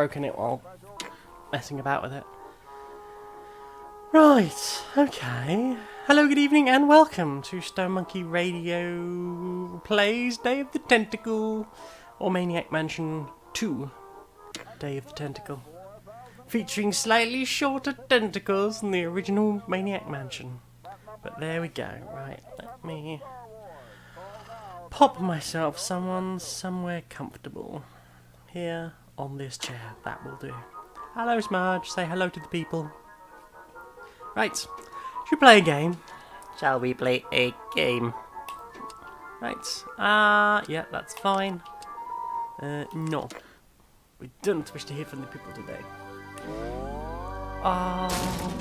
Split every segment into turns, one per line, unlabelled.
broken it while messing about with it. Right, okay. Hello, good evening, and welcome to Stone Monkey Radio Plays Day of the Tentacle, or Maniac Mansion 2, Day of the Tentacle. Featuring slightly shorter tentacles than the original Maniac Mansion. But there we go. Right, let me pop myself somewhere comfortable. Here on this chair, that will do. Hello, Smudge. Say hello to the people. Right, should we play a game? Shall we play a game? Right, yeah, that's fine. No. We don't wish to hear from the people today. Oh,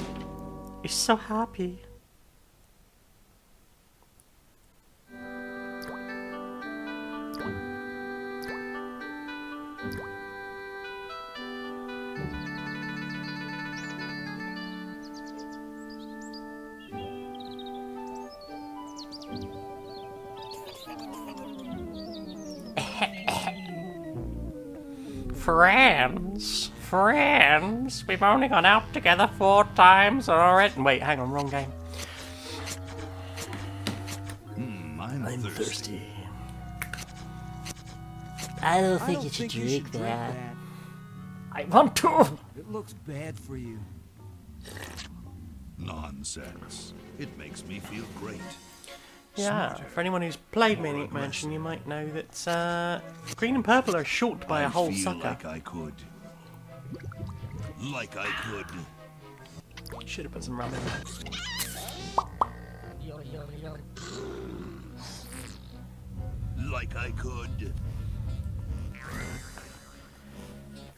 he's so happy. Friends, we've only gone out together 4 times already. Wait, hang on, wrong game.
I'm thirsty.
I don't think you should drink that.
I want to.
It looks bad for you.
Nonsense. It makes me feel great.
Yeah, for anyone who's played Maniac Mansion, you might know that green and purple are short by a whole
I feel
sucker.
like I could. Like I could.
Should have put some rum in there.
Like I could.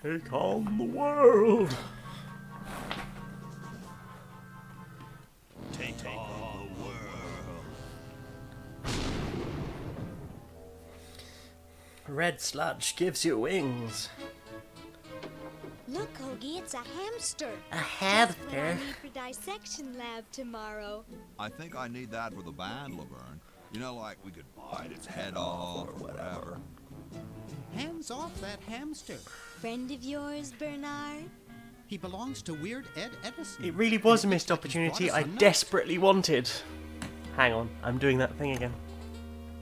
Take on the world.
Take on the world.
Red sludge gives you wings.
Look, Hoagie, it's a hamster.
A
What I
hamster?
need for dissection lab tomorrow.
I think I need that for the band, Laverne. You know, like we could bite its head off or whatever.
Hands off that hamster.
Friend of yours, Bernard?
He belongs to Weird Ed Edison.
It really was a missed
Looks like he's
opportunity
brought
I
us a nut.
desperately wanted. Hang on, I'm doing that thing again.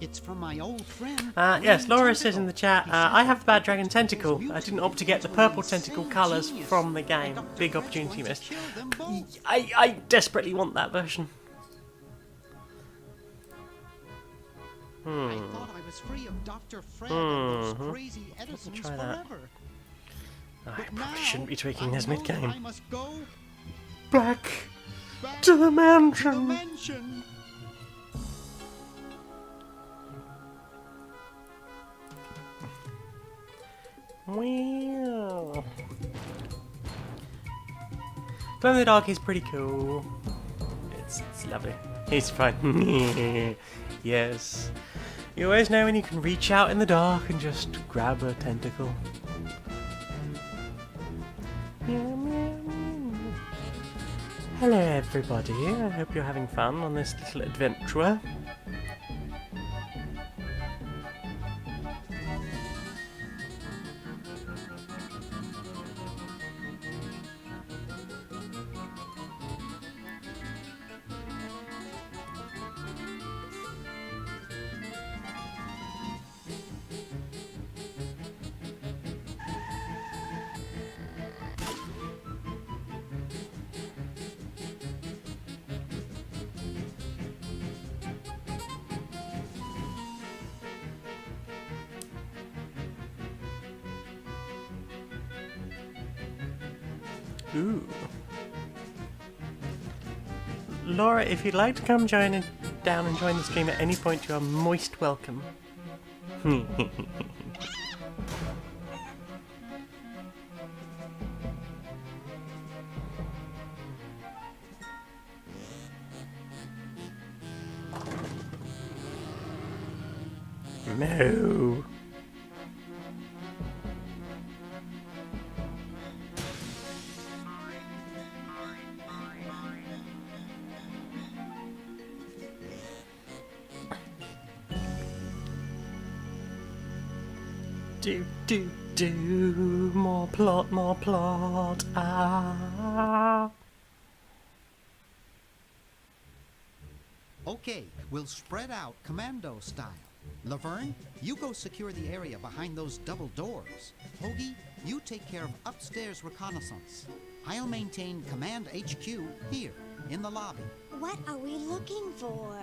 It's from my old friend.
Yes,
William
Laura says in the chat,
Tentacle. He
I
said
have the Bad
that
Dragon Tentacle. I
Tentacle's
didn't opt to get the purple tentacle
insane
colours
genius.
from the game.
Dr.
Big
Fred
opportunity
wants
missed.
to kill them both.
I desperately want that version.
I thought I was free of Dr. Fred and those crazy Edisons
try that.
forever.
I
But
probably
now,
shouldn't be tweaking
I
this
know that I
mid-game.
must go
Back
back
to the
to the
mansion.
mansion.
Wow. Glow in the Dark is pretty cool. It's lovely. It's fun. Yes. You always know when you can reach out in the dark and just grab a tentacle. Hello everybody, I hope you're having fun on this little adventure. Ooh. Laura, if you'd like to come down and join the stream at any point, you are most welcome. No. Do, do, do. More plot, more plot. Ah.
Okay, we'll spread out commando style. Laverne, you go secure the area behind those double doors. Hoagie, you take care of upstairs reconnaissance. I'll maintain Command HQ here, in the lobby.
What are we looking for?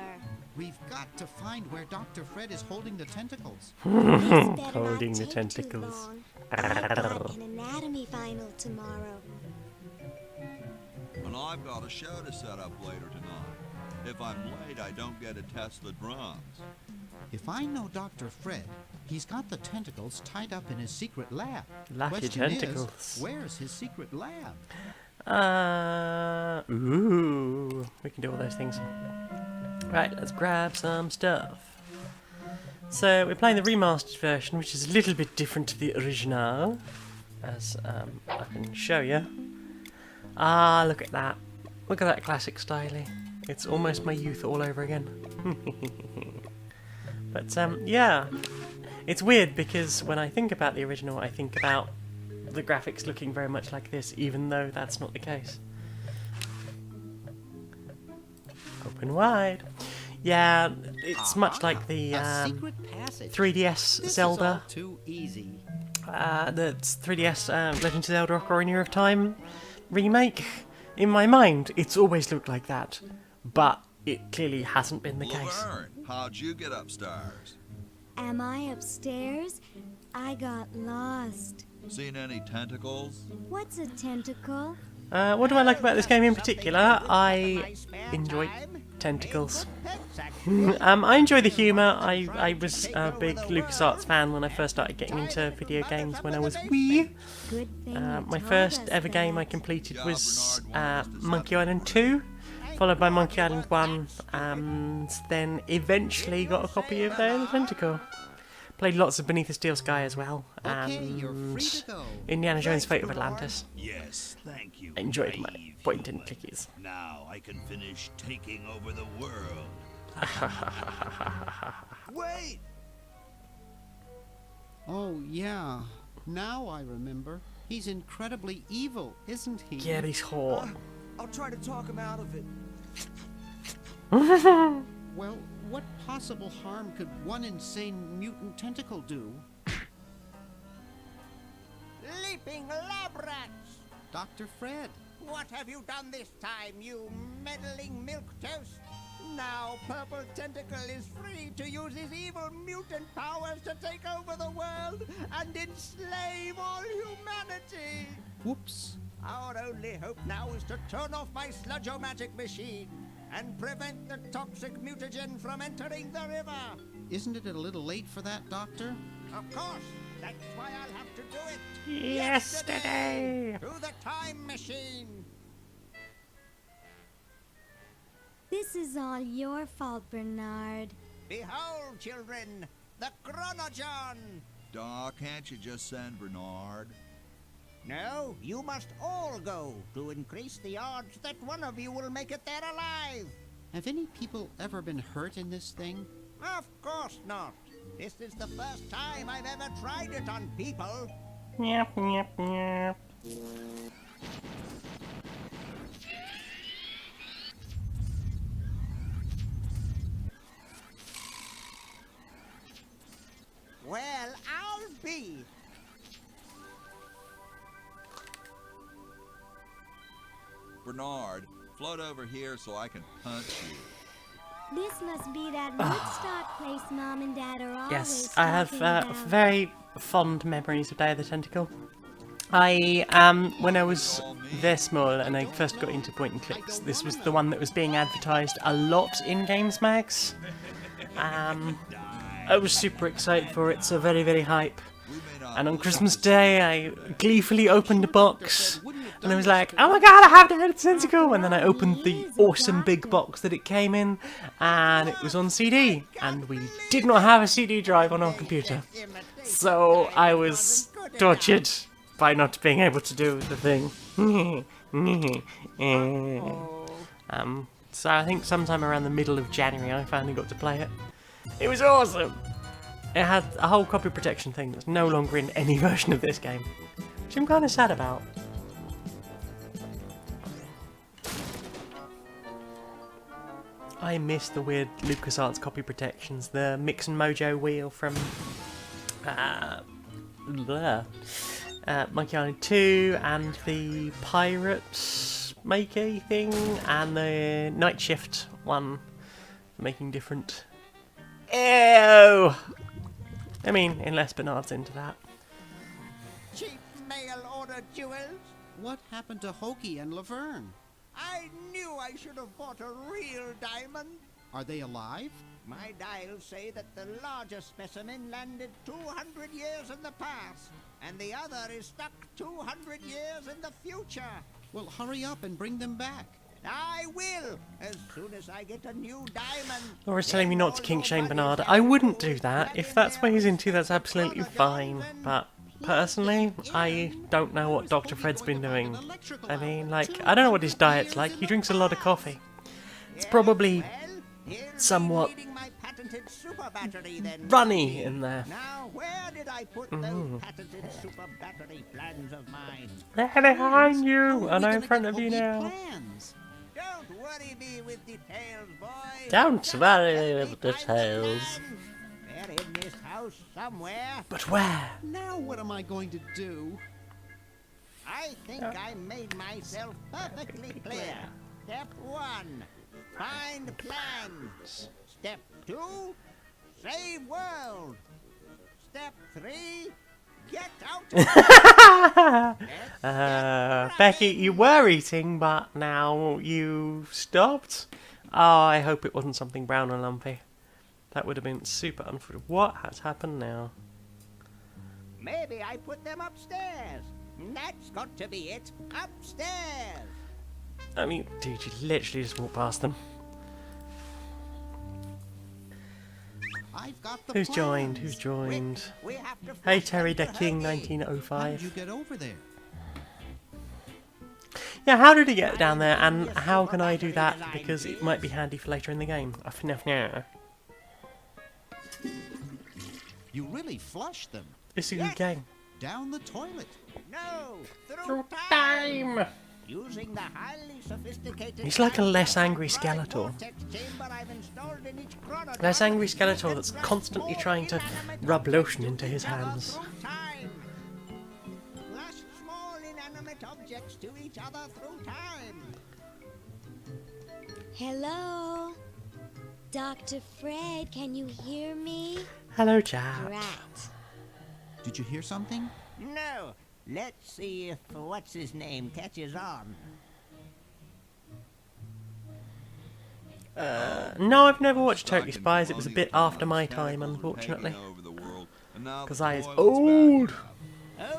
We've got to find where Dr. Fred is holding the tentacles.
This better not
Holding the
take too
tentacles.
long. I've got an anatomy final tomorrow.
And I've got a show to set up later tonight. If I'm late, I don't get to test the drums.
If I know Dr. Fred, he's got the tentacles tied up in his secret lab.
Lucky
Question
tentacles.
is, where's his secret lab?
Ooh, we can do all those things. Right, let's grab some stuff. So we're playing the remastered version, which is a little bit different to the original, as I can show you. Ah, look at that! Look at that classic styling. It's almost my youth all over again. But yeah, it's weird because when I think about the original, I think about the graphics looking very much like this, even though that's not the case. Open wide. Yeah, it's much like the
A secret passage.
3DS
This
Zelda.
is all too easy.
The 3DS Legend of Zelda Ocarina of Time remake. In my mind, it's always looked like that, but it clearly hasn't been the case.
Laverne, how'd you get upstairs?
Am I upstairs? I got lost.
Seen any tentacles?
What's a tentacle?
What do I like about this game in particular? I enjoy tentacles. I enjoy the humour. I was a big LucasArts fan when I first started getting into video games when I was wee.
Good thing you
My
told
first
us
ever
that.
game I completed was Monkey Island 2, followed by Monkey Island 1, and then eventually got a copy of the Tentacle. Played lots of Beneath the Steel Sky as well,
Okay, you're free
and
to go.
Indiana Jones' Fate of Atlantis.
Yes, thank you.
I enjoyed my
Brave.
point and clickies.
Now I can finish taking over the world. Wait!
Oh, yeah. Now I remember. He's incredibly evil, isn't he?
Yeah, but he's hot.
I'll try to talk him out of it.
Well, what possible harm could one insane mutant tentacle do?
Leaping lab rats!
Dr. Fred.
What have you done this time, you meddling milquetoast? Now Purple Tentacle is free to use his evil mutant powers to take over the world and enslave all humanity!
Whoops.
Our only hope now is to turn off my sludge-o-magic machine and prevent the toxic mutagen from entering the river.
Isn't it a little late for that, Doctor?
Of course, that's why I'll have to do it
Yesterday!
through the time machine.
This is all your fault, Bernard.
Behold, children, the Chronogon!
Doc, can't you just send Bernard?
No, you must all go to increase the odds that one of you will make it there alive.
Have any people ever been hurt in this thing?
Of course not. This is the first time I've ever tried it on people.
Yep, yep, yep.
Well, I'll be.
Bernard, float over here so I can punch you.
This must be that Woodstock place Mom and Dad are always
Yes, I have
talking about.
very fond memories of Day of the Tentacle. I, when I was very small and I first got into point and clicks, this was the one that was being advertised a lot in Games Mags. I was super excited for it, so very, very hype. And on Christmas Day, I gleefully opened a box, and I was like, oh my god, I have Day of the Tentacle! And then I opened the awesome big box that it came in, and it was on CD, and we did not have a CD drive on our computer. So I was tortured by not being able to do the thing. So I think sometime around the middle of January I finally got to play it. It was awesome! it had a whole copy protection thing that's no longer in any version of this game, which I'm kind of sad about. I miss the weird LucasArts copy protections, the Mix and Mojo wheel from Monkey Island 2, and the Pirates makey thing, and the Night Shift one for making different. Ew! I mean, unless Bernard's into that.
Cheap mail order jewels?
What happened to Hoagie and Laverne?
I knew I should have bought a real diamond.
Are they alive?
My dials say that the larger specimen landed 200 years in the past, and the other is stuck 200 years in the future.
Well, hurry up and bring them back.
I will, as soon as I get a new diamond.
Laura's telling me not to kink shame Bernard. I wouldn't do that. If that's what he's into, that's absolutely fine. But personally, I don't know what Dr. Fred's been doing. I mean, like, I don't know what his diet's like. He drinks a lot of coffee. It's probably somewhat runny in there.
Now, where did I put those patented super battery plans of mine?
They're behind you, and I'm in front of you now.
Plans?
Don't worry me with details, boy.
Don't worry with
Just
details.
they're in this house somewhere.
But where?
Now what am I going to do?
I think I made myself perfectly clear. Step 1, find plans. Step 2, save world. Step 3, get out.
Becky, you were eating, but now you stopped? Oh, I hope it wasn't something brown and lumpy. That would have been super unfortunate. What has happened now?
Maybe I put them upstairs. That's got to be it. Upstairs.
I mean, dude, you literally just walked past them.
I've got the
Who's
plans.
joined? Who's joined?
We have to
Hey,
flush
Terry the
Dr.
King,
Hoagie.
1905.
How did you get over there?
Yeah, how did he get down there, and how can I do that? Because it might be handy for later in the game.
You really flushed them.
It's a good game.
Down the toilet.
No, through
Through
time.
time!
Using the highly sophisticated.
He's like a less angry
time
Skeletor.
vortex chamber I've installed in each chronotype.
Less angry Skeletor that's
Can
constantly
transport
trying to
inanimate
rub
objects
lotion
to
into his
each other
hands.
through time. Flush small inanimate objects to each other through time.
Hello? Dr. Fred, can you hear me?
Hello, chat.
Right.
Did you hear something?
No. Let's see if what's his name catches on.
No, I've never watched Totally Spies. It was a bit after my time, unfortunately. Because I is old.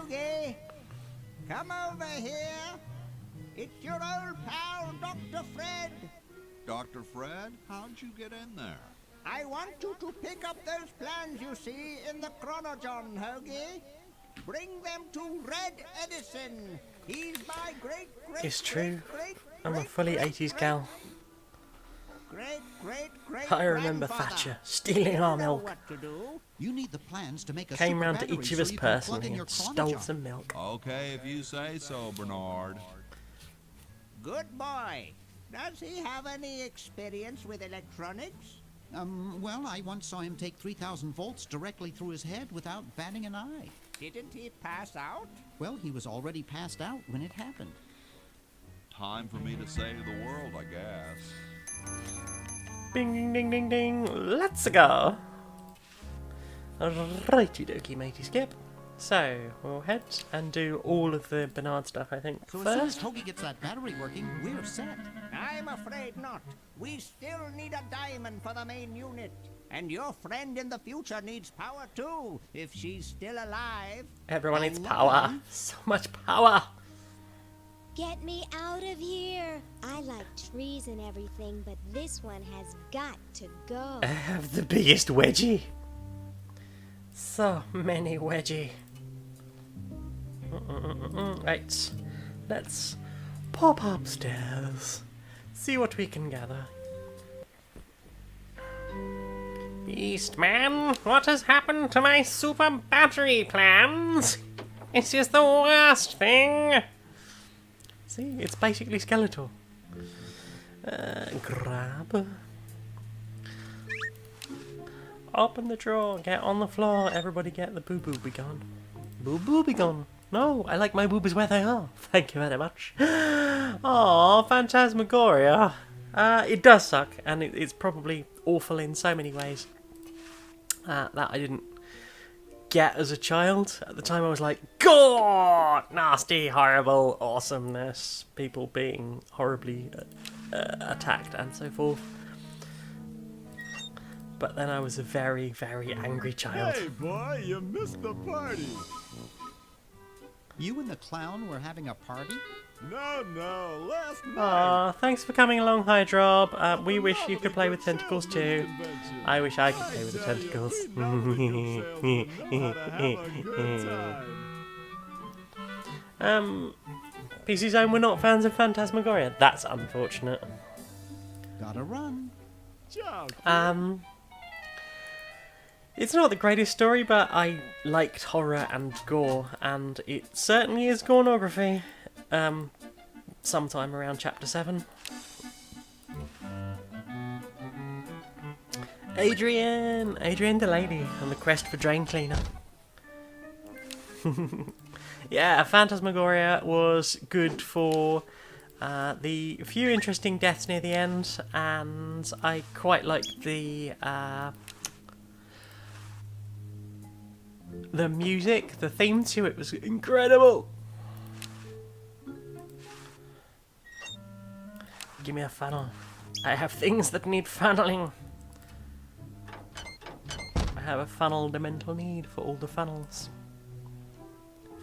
Okay. Come over here. It's your old pal, Dr. Fred.
Dr. Fred, how'd you get in there?
I want you to pick up those plans you see in the Chronojon, Hoagie. Bring them to Red Edison. He's my great.
It's true. I'm a fully 80s gal.
Great.
I remember Thatcher stealing our milk.
What to do?
You need the plans to make a
Came
super
round to
battery
each of
so
us
you can plug in
personally
your
and stole
chronojon.
some milk.
Okay, if you say so, Bernard.
Good boy. Does he have any experience with electronics?
Well, I once saw him take 3,000 volts directly through his head without batting an eye.
Didn't he pass out?
Well, he was already passed out when it happened.
Time for me to save the world, I guess.
Bing, ding, ding, ding, ding. Let's go. Righty dokie, matey skip. So, we'll head and do all of the Bernard stuff, I think,
So as soon as
first.
Hoagie gets that battery working, we're set.
I'm afraid not. We still need a diamond for the main unit. And your friend in the future needs power too, if she's still alive.
Everyone needs
I
power.
know.
So much power.
Get me out of here. I like trees and everything, but this one has got to go.
I have the biggest wedgie. So many wedgie. Right, let's pop upstairs. See what we can gather. Beastman, what has happened to my super battery plans? This is the worst thing. See, it's basically Skeletor. Grab. Open the drawer, get on the floor, everybody get the boo-boo be gone. Boo-boo be gone. No, I like my boobies where they are. Thank you very much. Aw, Phantasmagoria. It does suck, and it's probably awful in so many ways that I didn't get as a child. At the time I was like, God, nasty, horrible, awesomeness, people being horribly attacked and so forth. But then I was a very, very angry child.
Hey boy, you missed the party.
You and the clown were having a party?
No, last night.
Aw, thanks for coming along, Hydrob. We wish you could play with tentacles too. I wish I could play with the tentacles. PC Zone, we're not fans of Phantasmagoria. That's unfortunate.
Gotta run.
It's not the greatest story, but I liked horror and gore, and it certainly is gornography. Sometime around chapter 7. Adrian Delaney on the quest for drain cleaner. Yeah, Phantasmagoria was good for the few interesting deaths near the end, and I quite liked the music, the theme to it was incredible. Give me a funnel. I have things that need funneling. I have a fundamental need for all the funnels.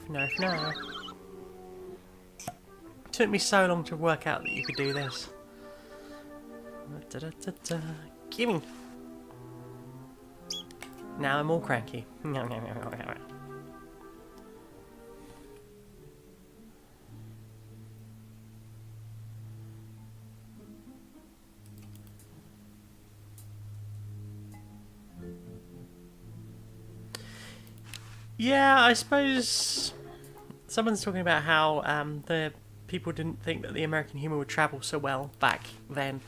No. Took me so long to work out that you could do this. Gimme. Now I'm all cranky. Yeah, I suppose someone's talking about how the people didn't think that the American humour would travel so well back then.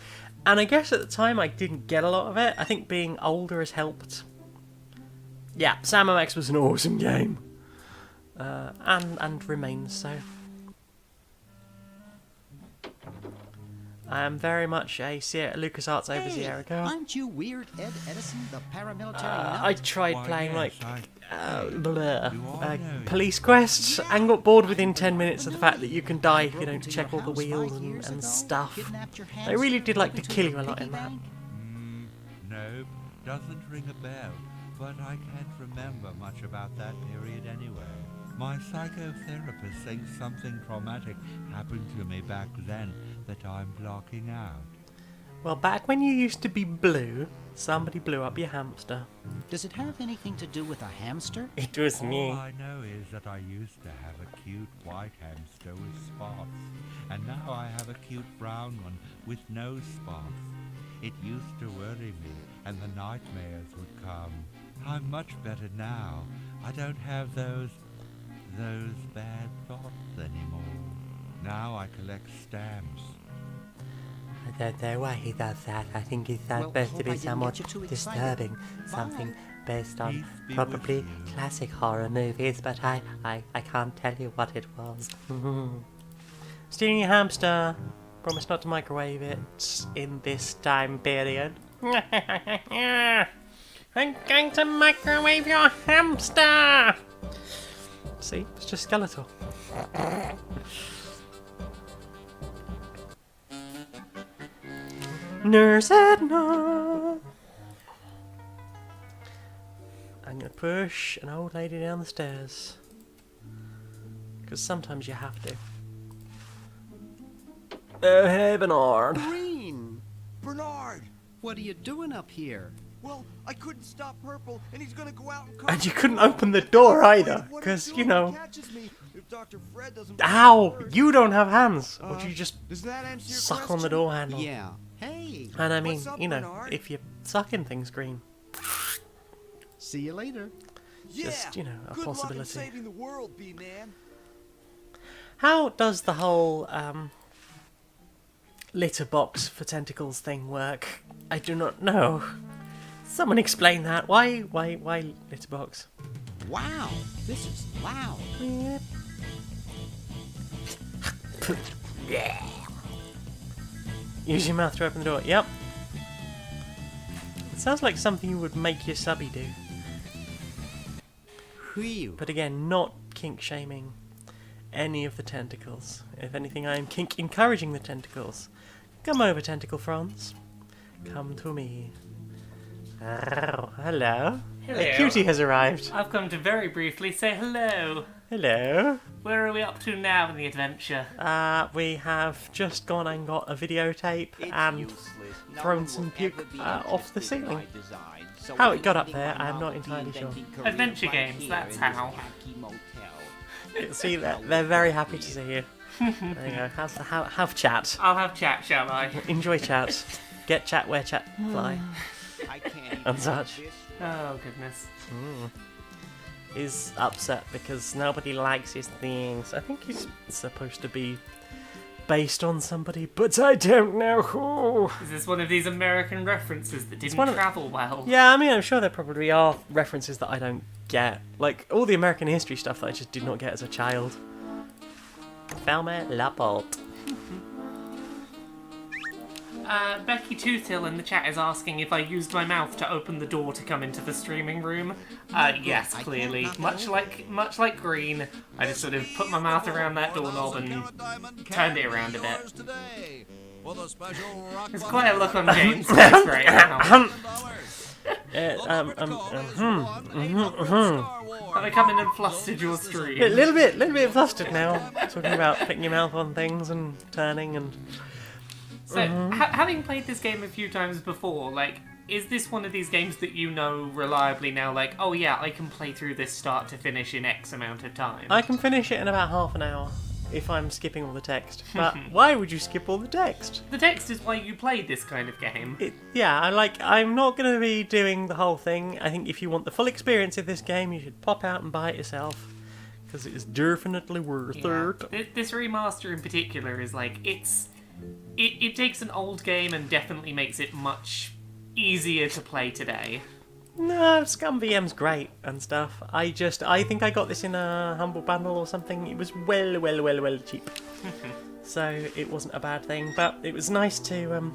And I guess at the time I didn't get a lot of it. I think being older has helped. Yeah, Sam X was an awesome game. And remains so. I am very much a LucasArts over Sierra Girl.
Aren't you Weird Ed Edison, the paramilitary
I tried playing like police quests and got bored within 10 minutes of the fact that you can die if you don't check all the wheels and stuff. They really did like to kill you a lot in that.
Nope, doesn't ring a bell, but I can't remember much about that period anyway. My psychotherapist thinks something traumatic happened to me back then that I'm blocking out.
Well, back when you used to be blue, somebody blew up your hamster.
Does it have anything to do with a hamster?
It was me.
All I know is that I used to have a cute white hamster with spots, and now I have a cute brown one with no spots. It used to worry me, and the nightmares would come. I'm much better now. I don't have those bad thoughts anymore. Now I collect stamps.
I don't know why he does that. I think it's supposed to be somewhat disturbing. Something based on probably classic horror movies, but I can't tell you what it was.
Stealing your hamster. Promise not to microwave it in this time period. I'm going to microwave your hamster! See, it's just Skeletor. Nurse Edna! I'm gonna push an old lady down the stairs. Because sometimes you have to. Oh, hey, Bernard.
Green! Bernard!
What are you doing up here?
Well, I couldn't stop Purple, and he's gonna go out and
And you couldn't open the door either, because, you know... Ow! You don't have hands! Or do you just suck on the door handle?
Yeah. Hey!
And I mean,
What's up,
you know,
Bernard?
if you're sucking things green.
See you later.
Yeah.
Just, you know, a
Good luck in
possibility.
saving the world, B-Man.
How does the whole litter box for tentacles thing work? I do not know. Someone explain that. Why litter box?
Wow, this is loud.
Use your mouth to open the door. Yep. It sounds like something you would make your subby do.
Whew.
But again, not kink shaming any of the tentacles. If anything, I am kink encouraging the tentacles. Come over, tentacle fronds. Come to me. Oh, hello.
Hello.
A cutie has arrived.
I've come to very briefly say hello.
Hello.
Where are we up to now in the adventure?
We have just gone and got a videotape and thrown some puke off the ceiling. How it got up there, I'm not entirely sure.
Adventure games, that's how.
See, they're very happy to see you. There you go. Have chat.
I'll have chat, shall I?
Enjoy chat. Get chat where chat fly. And such.
Oh, goodness.
He's upset because nobody likes his things. I think he's supposed to be based on somebody, but I don't know who.
Is this one of these American references that didn't
one of-
travel well?
Yeah, I mean, I'm sure there probably are references that I don't get. Like, all the American history stuff that I just did not get as a child. Thelma Laporte.
Becky Toothill in the chat is asking if I used my mouth to open the door to come into the streaming room. Yes, clearly. Much like Green, I just sort of put my mouth around that doorknob and turned it around a bit. There's quite a look on James' face right now. Have I come in and flustered your stream?
A little bit flustered now. Talking about putting your mouth on things and turning and...
So, having played this game a few times before, like, is this one of these games that you know reliably now, like, oh yeah, I can play through this start to finish in X amount of time?
I can finish it in about half an hour if I'm skipping all the text. But why would you skip all the text?
The text is why you played this kind of game.
I'm not going to be doing the whole thing. I think if you want the full experience of this game, you should pop out and buy it yourself. Because it is definitely worth it.
This remaster in particular is like, it takes an old game and definitely makes it much easier to play today.
No, Scum VM's great and stuff. I think I got this in a Humble Bundle or something. It was well cheap. So it wasn't a bad thing, but it was nice to,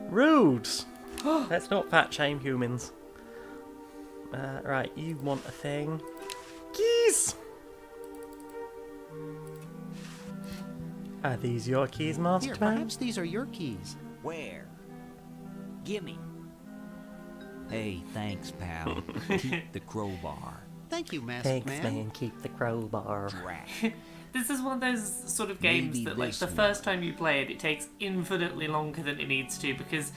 Rudes! Let's not fat shame humans. Right, you want a thing. Keys! Are these your keys, Master
Here,
Man?
perhaps these are your keys.
Where? Gimme. Hey, thanks, pal. Keep the crowbar.
Thank you, Masked
Thanks,
Man.
man. Keep the crowbar.
Drat.
This is one of those sort of games
Maybe
that, like,
this
the
one.
first time you play it, it takes infinitely longer than it needs to, because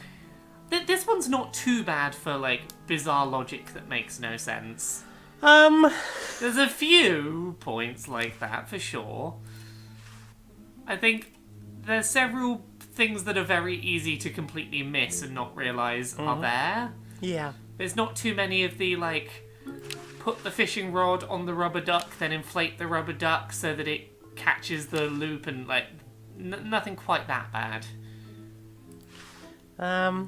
this one's not too bad for, like, bizarre logic that makes no sense. There's a few points like that, for sure. I think there's several things that are very easy to completely miss and not realise are there.
Yeah.
There's not too many of the, like, put the fishing rod on the rubber duck, then inflate the rubber duck so that it catches the loop, and, like, nothing quite that bad.
Were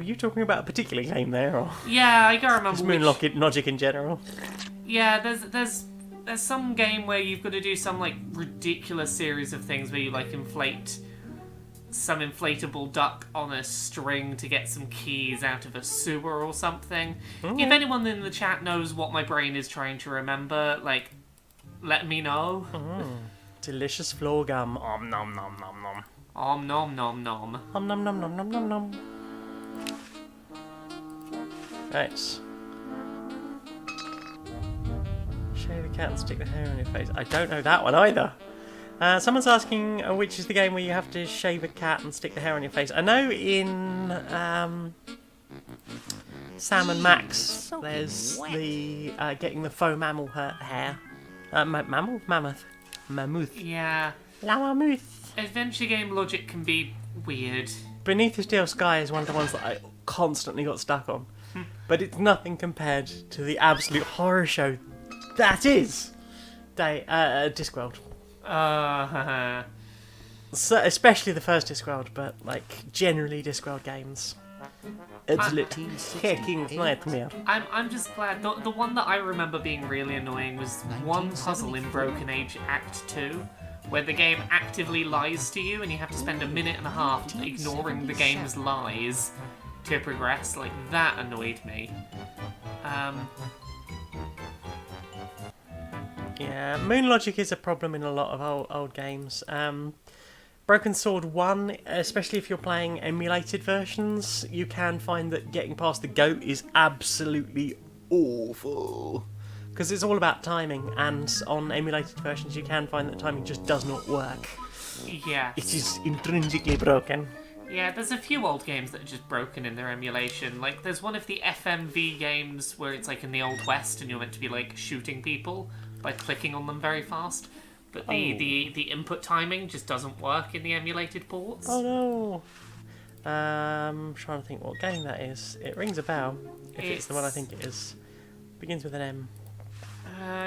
you talking about a particular game there, or
Yeah, I can't remember
just
which...
Moonlogic logic in general?
Yeah, there's some game where you've got to do some, like, ridiculous series of things where you, like, inflate some inflatable duck on a string to get some keys out of a sewer or something. If anyone in the chat knows what my brain is trying to remember, like, let me know.
Delicious floor gum. Om nom nom nom nom.
Om nom nom nom.
Om nom nom nom nom nom nom. Right. Shave a cat and stick the hair on your face. I don't know that one either. Someone's asking which is the game where you have to shave a cat and stick the hair on your face. I know in Sam and Max there's the getting the faux mammal hair. Mammoth.
Yeah.
La mammoth.
Adventure game logic can be weird.
Beneath the Steel Sky is one of the ones that I constantly got stuck on. but it's nothing compared to the absolute horror show that is Discworld. So, especially the first Discworld, but like generally Discworld games. Absolute fucking nightmare.
I'm just glad. The one that I remember being really annoying was one puzzle in Broken Age Act 2, where the game actively lies to you and you have to spend a minute and a half ignoring the game's lies to progress. Like, that annoyed me.
Yeah, moon logic is a problem in a lot of old games. Broken Sword 1, especially if you're playing emulated versions, you can find that getting past the goat is absolutely awful. Because it's all about timing, and on emulated versions you can find that timing just does not work.
Yeah.
It is intrinsically broken.
Yeah, there's a few old games that are just broken in their emulation. Like, there's one of the FMV games where it's like in the Old West and you're meant to be like shooting people by clicking on them very fast. But the input timing just doesn't work in the emulated ports.
Oh no! I'm trying to think what game that is. It rings a bell. If it's the one I think it is. Begins with an M.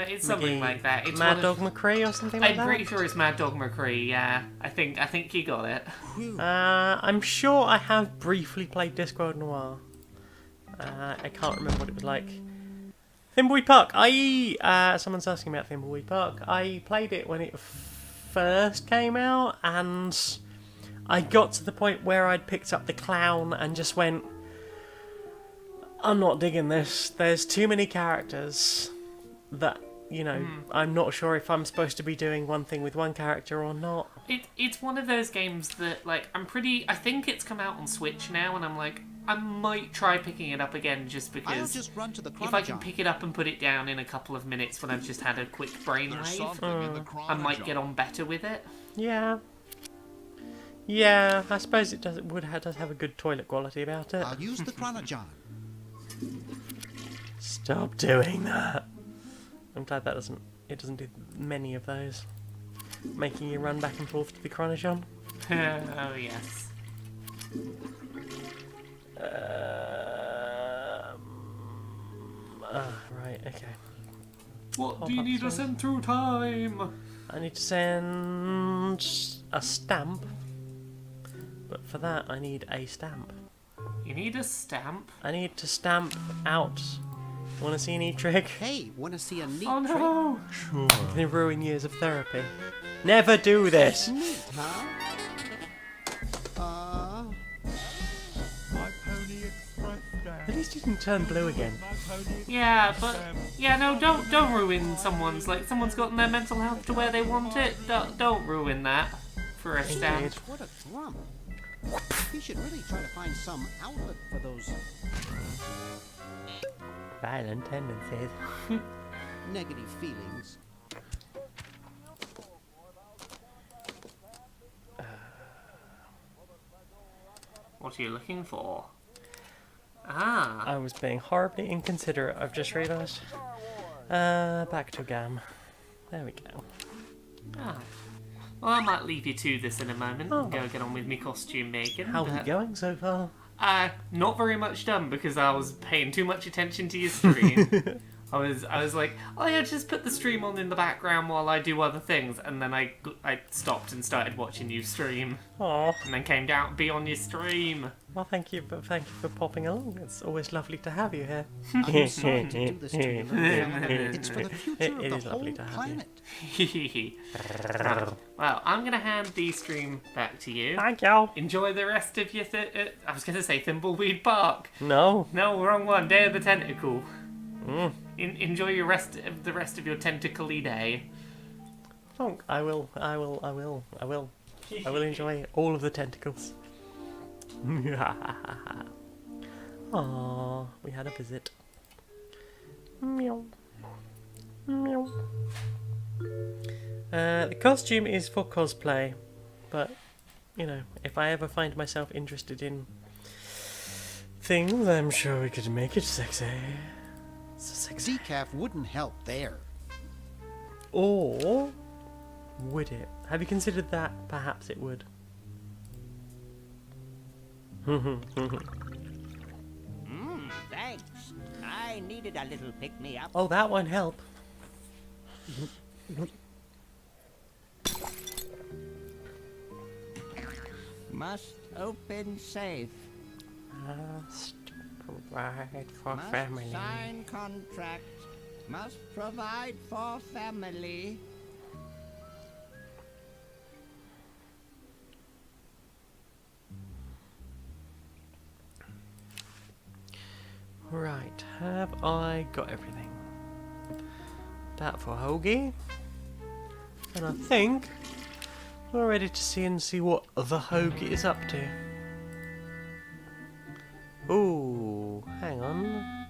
It's something like that. It's
Mad Dog McCree or something like that?
I'm pretty sure it's Mad Dog McCree, yeah. I think you got it.
I'm sure I have briefly played Discworld Noir. I can't remember what it was like. Thimbleweed Park. Someone's asking about Thimbleweed Park. I played it when it first came out, and I got to the point where I'd picked up the clown and just went, I'm not digging this. There's too many characters that, you know, I'm not sure if I'm supposed to be doing one thing with one character or not.
It's one of those games that, like, I think it's come out on Switch now, and I'm like, I might try picking it up again just because
I'll just run to the
if I can pick it up and put it down in a couple of minutes when I've just had a quick brainwave, I might get on better with it.
Yeah. Yeah, I suppose it does have a good toilet quality about it.
I'll use the Chronojon.
Stop doing that. I'm glad that it doesn't do many of those. Making you run back and forth to the Chronojon.
Oh yes.
Right, okay.
What do you need to send through time?
I need to send a stamp. But for that, I need a stamp.
You need a stamp?
I need to stamp out. Want to see a neat trick?
Hey, want to see a neat
Oh no!
Sure. Can ruin years of therapy. Never do this!
Neat, huh?
My Pony Express stamp.
At least you can turn blue again.
Yeah, but no, don't ruin someone's gotten their mental health to where they want it. Don't ruin that for a stamp.
What a drum. We should really try to find some outlet for those
Violent tendencies.
negative feelings.
What are you looking for? Ah.
I was being horribly inconsiderate, I've just realised. Back to GAM. There we go.
Ah. Well, I might leave you to this in a moment and go get on with me costume making.
How's it going so far?
Not very much done because I was paying too much attention to your stream. I was like, oh yeah, just put the stream on in the background while I do other things, and then I stopped and started watching you stream.
Aww.
And then came down to be on your stream.
Well, thank you for popping along. It's always lovely to have you here.
I'm sorry to do this to you. It's for the future
It
of
is
the
lovely
whole
to have
planet.
Right. Well, I'm going to hand the stream back to you.
Thank you.
Enjoy the rest of your... I was going to say Thimbleweed Park.
No.
No, wrong one. Day of the Tentacle. Enjoy the rest of your tentacle-y day.
Oh, I will enjoy all of the tentacles. Aww, we had a visit. Meow. Meow. The costume is for cosplay, but, you know, if I ever find myself interested in things, I'm sure we could make it sexy. So sexy.
Decaf wouldn't help there.
Or would it? Have you considered that perhaps it would?
Thanks. I needed a little pick-me-up.
Oh, that won't help.
Must open safe.
Must provide for
Must
family.
sign contract. Must provide for family.
Right, have I got everything? That for Hoagie. And I think we're ready to see what the Hoagie is up to. Ooh, hang on.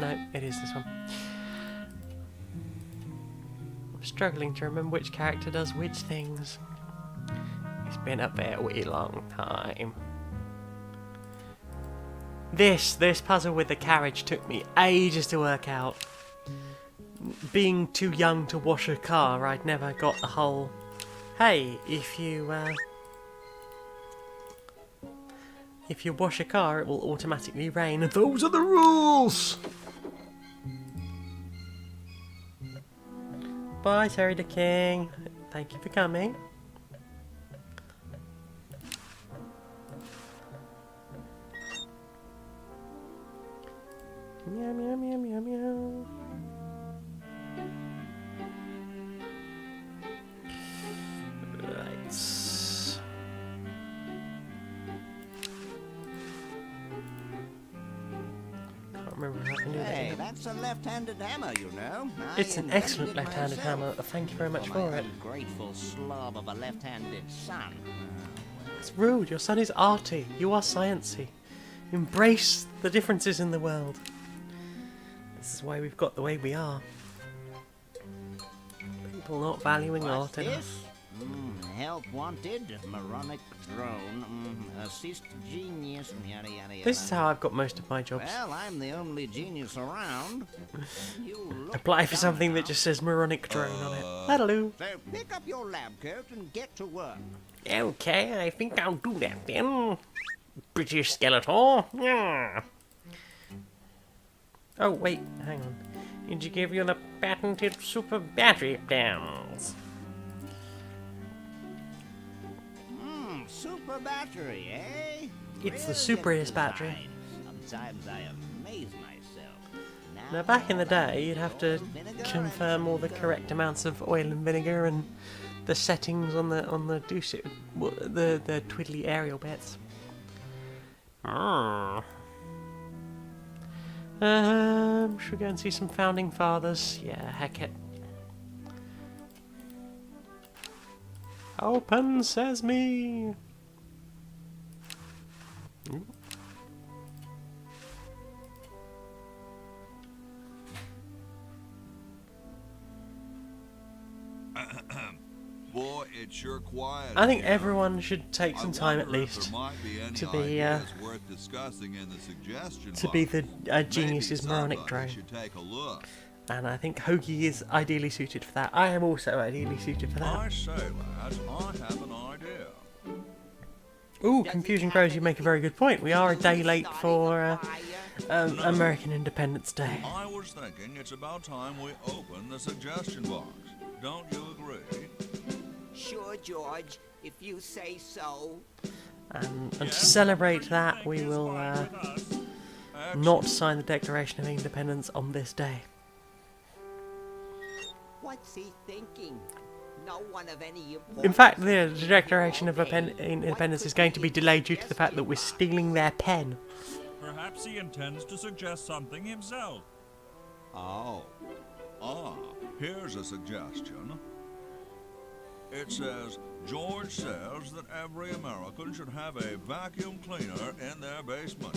No, it is this one. I'm struggling to remember which character does which things. It's been a very long time. This puzzle with the carriage took me ages to work out. Being too young to wash a car, I'd never got the whole, hey, if you wash a car, it will automatically rain. Those are the rules! Bye, Terry the King. Thank you for coming. Meow, meow, meow, meow, meow. Right. Can't remember how I can do that.
Hey, that's a left-handed hammer, you know.
It's an excellent left-handed hammer. Thank you very much for it.
Ungrateful slob of a left-handed son.
It's rude. Your son is arty. You are sciencey. Embrace the differences in the world. This is why we've got the way we are. People not valuing art enough.
Help wanted, moronic drone, assist genius, yada yada yada.
This is how I've got most of my jobs.
Well, I'm the only genius around.
Apply for something that just says moronic drone on it. Hello.
So pick up your lab coat and get to work.
Okay, I think I'll do that then. British Skeletor. Yeah. Oh, wait, hang on. Did you give you the patented super battery plans?
Super battery, eh?
It's the superiest battery.
Sometimes I amaze myself.
Now, back in the day, you'd have to confirm all the correct amounts of oil and vinegar and the settings on the the twiddly aerial bits. Should we go and see some founding fathers? Yeah, heck it. Open sesame! Ooh.
Boy, it's sure quiet.
I think everyone should take some time at least to be the genius's moronic drone. And I think Hoagie is ideally suited for that. I am also ideally suited for that.
I say, lads, I have an idea.
Ooh, confusion grows. You make a very good point. We are a day late for American Independence Day.
I was thinking it's about time we open the suggestion box. Don't you agree?
Sure, George, if you say so.
And to celebrate that, we will not sign the Declaration of Independence on this day.
What's he thinking? No one of any importance.
In fact, the Declaration of Independence is going to be delayed due to the fact that we're stealing their pen.
Perhaps he intends to suggest something himself.
Oh. Here's a suggestion. It says, George says that every American should have a vacuum cleaner in their basement.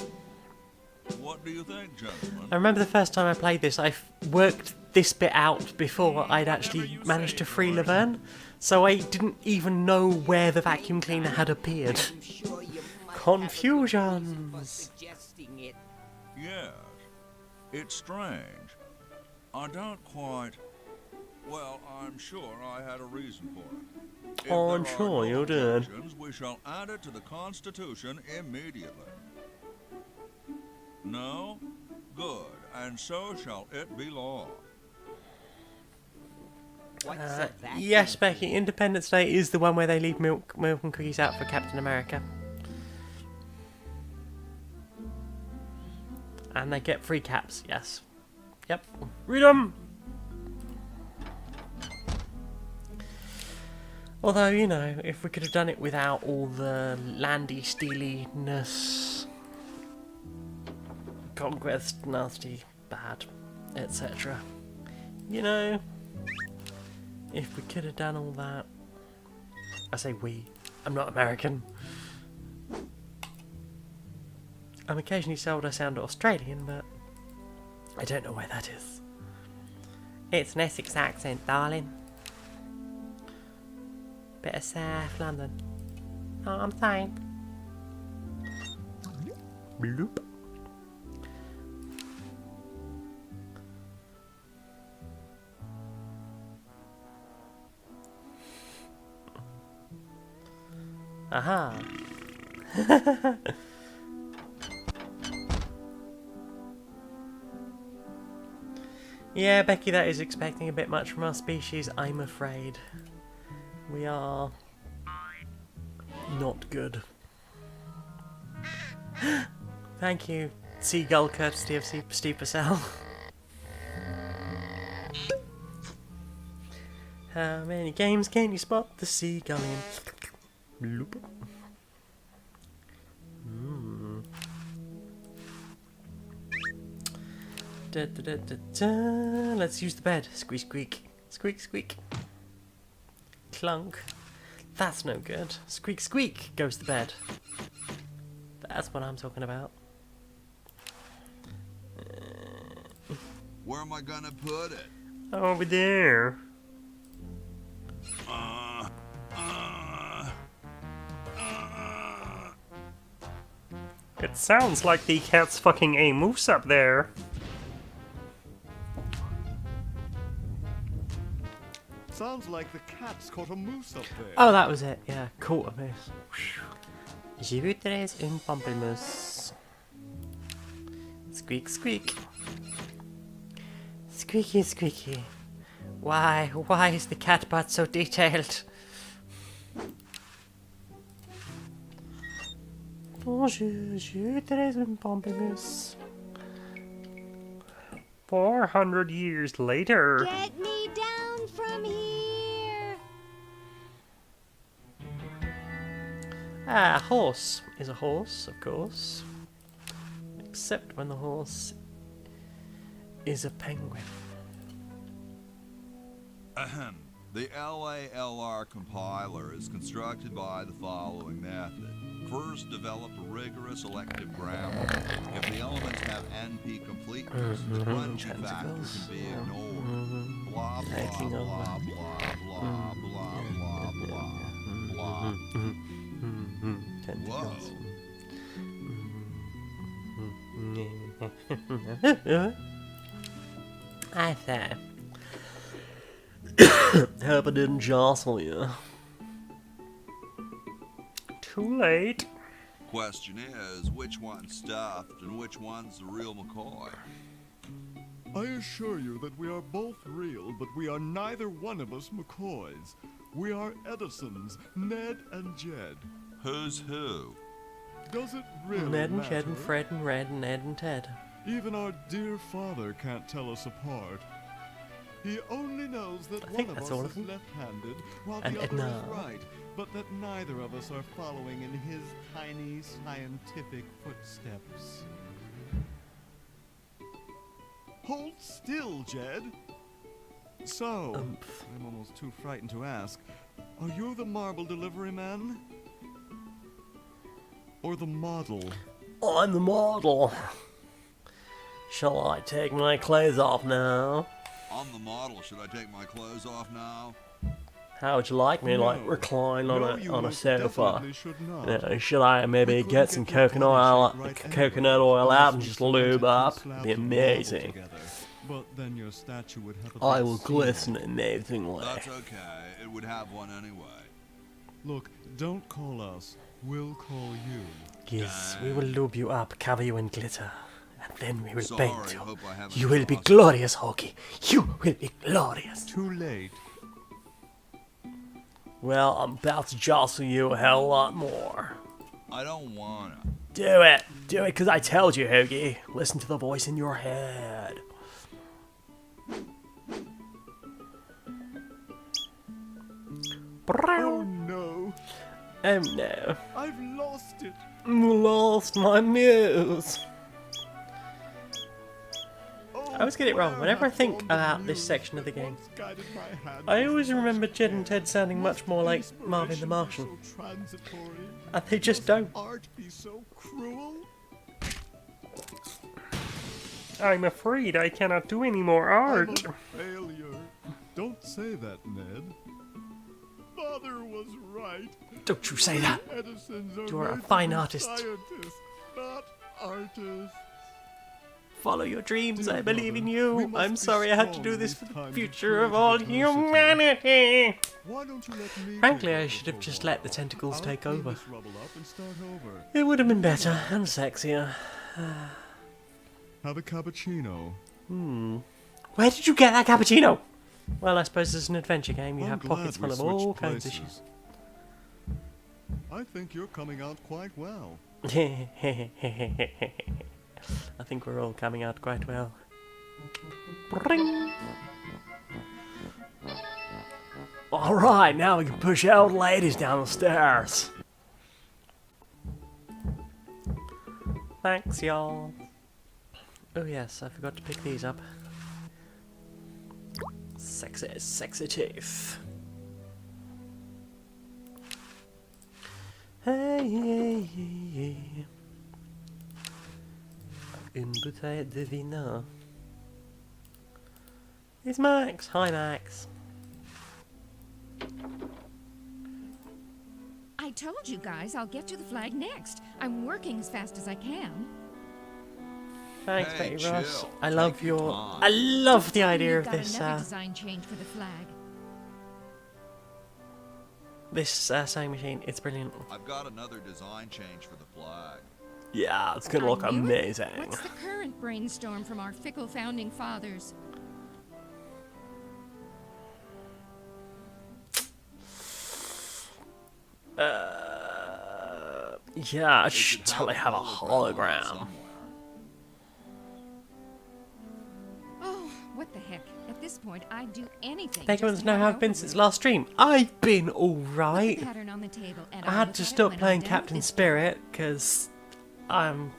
What do you think, gentlemen?
I remember the first time I played this, I worked this bit out before I'd actually managed to free Laverne, so I didn't even know where the vacuum cleaner had appeared. Confusions!
Yes, it's strange. I don't quite... Well, I'm sure I had a reason for it. If
I'm
there
sure
are no
you did.
objections, we shall add it to the Constitution immediately. No? good, and so shall it be law.
Yes, Becky, Independence Day is the one where they leave milk and cookies out for Captain America. And they get free caps, yes. Yep. Read 'em! Although, you know, if we could have done it without all the landy steeliness, conquest, nasty, bad, etc. You know, if we could have done all that. I say we, I'm not American. I'm occasionally told I sound Australian, but I don't know where that is. It's an Essex accent, darling. Bit of South London. Oh, I'm saying. Bloop. Aha. Yeah, Becky, that is expecting a bit much from our species, I'm afraid. We are not good. Thank you, Seagull, courtesy of Steve Purcell. How many games can you spot the seagull in? Bloop. Da, da, da, da, da. Let's use the bed. Squeak, squeak. Squeak, squeak. Clunk. That's no good. Squeak, squeak goes the bed. That's what I'm talking about.
Where am I gonna put it?
Over there. It sounds like the cat's fucking a moose up there.
Sounds like the cat's caught a moose up there.
Oh, that was it. Yeah, caught a moose. Je voudrais une pamplemousse. Squeak, squeak. Squeaky, squeaky. Why is the cat butt so detailed? Bonjour, je voudrais une pamplemousse. 400 years later.
Get me down from here.
Ah, a horse is a horse, of course. Except when the horse is a penguin.
Ahem. The LALR compiler is constructed by the following method. First, develop a rigorous elective grammar. If the elements have NP completeness, the grungy factor can be ignored. Blah, blah, blah, blah, blah, blah, blah, blah, blah. Whoa.
I say. Hope I didn't jostle you. Too late.
Question is, which one's stuffed and which one's the real McCoy?
I assure you that we are both real, but we are neither one of us McCoys. We are Edisons, Ned and Jed.
Who's who?
Does it really
Ned and
matter?
Jed and Fred and Red and Ed and Ted.
Even our dear father can't tell us apart. He only knows that
I think
one of
that's
us
all of
is
them.
left-handed, while
And
the other
Edna.
is right, but that neither of us are following in his tiny scientific footsteps. Hold still, Jed. So, I'm almost too frightened to ask, are you the marble delivery man? Or the model?
I'm the model. Shall I take my clothes off now?
I'm the model. Should I take my clothes off now?
How would you like me, like,
No.
recline on
No, you
a
most
sofa?
definitely should not.
You know, should I maybe
We couldn't
get some
get your
coconut
body
oil,
shape right
coconut
anyway,
oil out
unless
and
we
just
cemented
lube
two
up?
slabs
It'd be
of marble
amazing.
together. But then your statue would have a
I
big
will
seal.
glisten amazingly.
That's okay. It would have one anyway.
Look, don't call us. We'll call you.
Yes, we will lube you up, cover you in glitter. And then we will
Sorry,
paint you.
hope I haven't
You will be
lost
glorious, Hoggy. You will be glorious.
Too late.
Well, I'm about to jostle you a hell lot more.
I don't wanna.
Do it. Do it, because I told you, Hoagie. Listen to the voice in your head.
Oh no.
Oh no.
I've lost it.
Lost my muse.
Oh,
I always get it wrong.
where
Whenever I
hath
think
gone the
about this
muse
section of the
that
game,
once guided my hand
I
as
always
a
remember
such
Jed and
care?
Ted sounding much more like Marvin the Martian.
Inspiration be so transitory?
And they just don't.
Art be so cruel?
I'm afraid I cannot do any more
I'm
art.
a failure. Don't say that, Ned. Father was right.
Don't you say that.
Edisons are
You are a
made to
fine
be
artist.
Scientists, not artists.
Follow your dreams.
Dear
I believe in
brother, we
you.
must
I'm
be
sorry I had to
strong
do
in
this
these
for the
times of
future of
creative
all
adversity.
humanity.
Why don't you let me
Frankly,
take
I
over
should
the
have just
crowbar?
let the tentacles
I'll
take
clean
over.
this rubble up and start over.
It would have been better and sexier.
Have a cappuccino.
Where did you get that cappuccino? Well, I suppose it's an adventure game. You
I'm
have
glad
pockets
we
full of
switched
all kinds of shit.
places. I think you're coming out quite well.
I think we're all coming out quite well. Bring. Alright, now we can push old ladies down the stairs. Thanks, y'all. Oh yes, I forgot to pick these up. Sexy, sexy teeth. Hey, hey, hey, hey. Une bouteille de vin. It's Max. Hi, Max.
I told you guys I'll get you the flag next. I'm working as fast as I can.
Thanks,
Hey,
Betty Ross.
chill.
I love
Take your
your.
time.
I love the idea
We've
of
got
this.
another design change for the flag.
This sewing machine. It's brilliant.
I've got another design change for the flag.
Yeah, it's gonna look
I knew it.
amazing.
What's the current brainstorm from our fickle founding fathers?
Yeah, I
They
should
should
totally have a
on it
hologram.
somewhere.
Oh, what the heck? At this point, I'd do anything.
Thank you,
just to
now
have it
have been
over
since
with.
last stream. I've been
Put the
alright.
pattern on the table and
I
I'll
had
look
to
at it
stop
when I'm
playing
done
Captain
with this
Spirit because I'm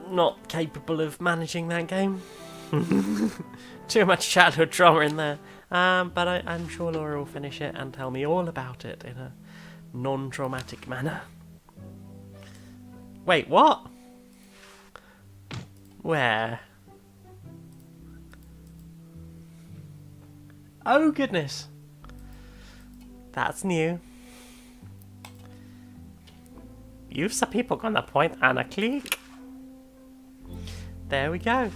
not capable of managing that game. Too much childhood trauma in there. But I'm sure Laura will finish it and tell me all about it in a non-traumatic manner. Wait, what? Where? Oh goodness. That's new. You've some people gonna point and a click. There we go.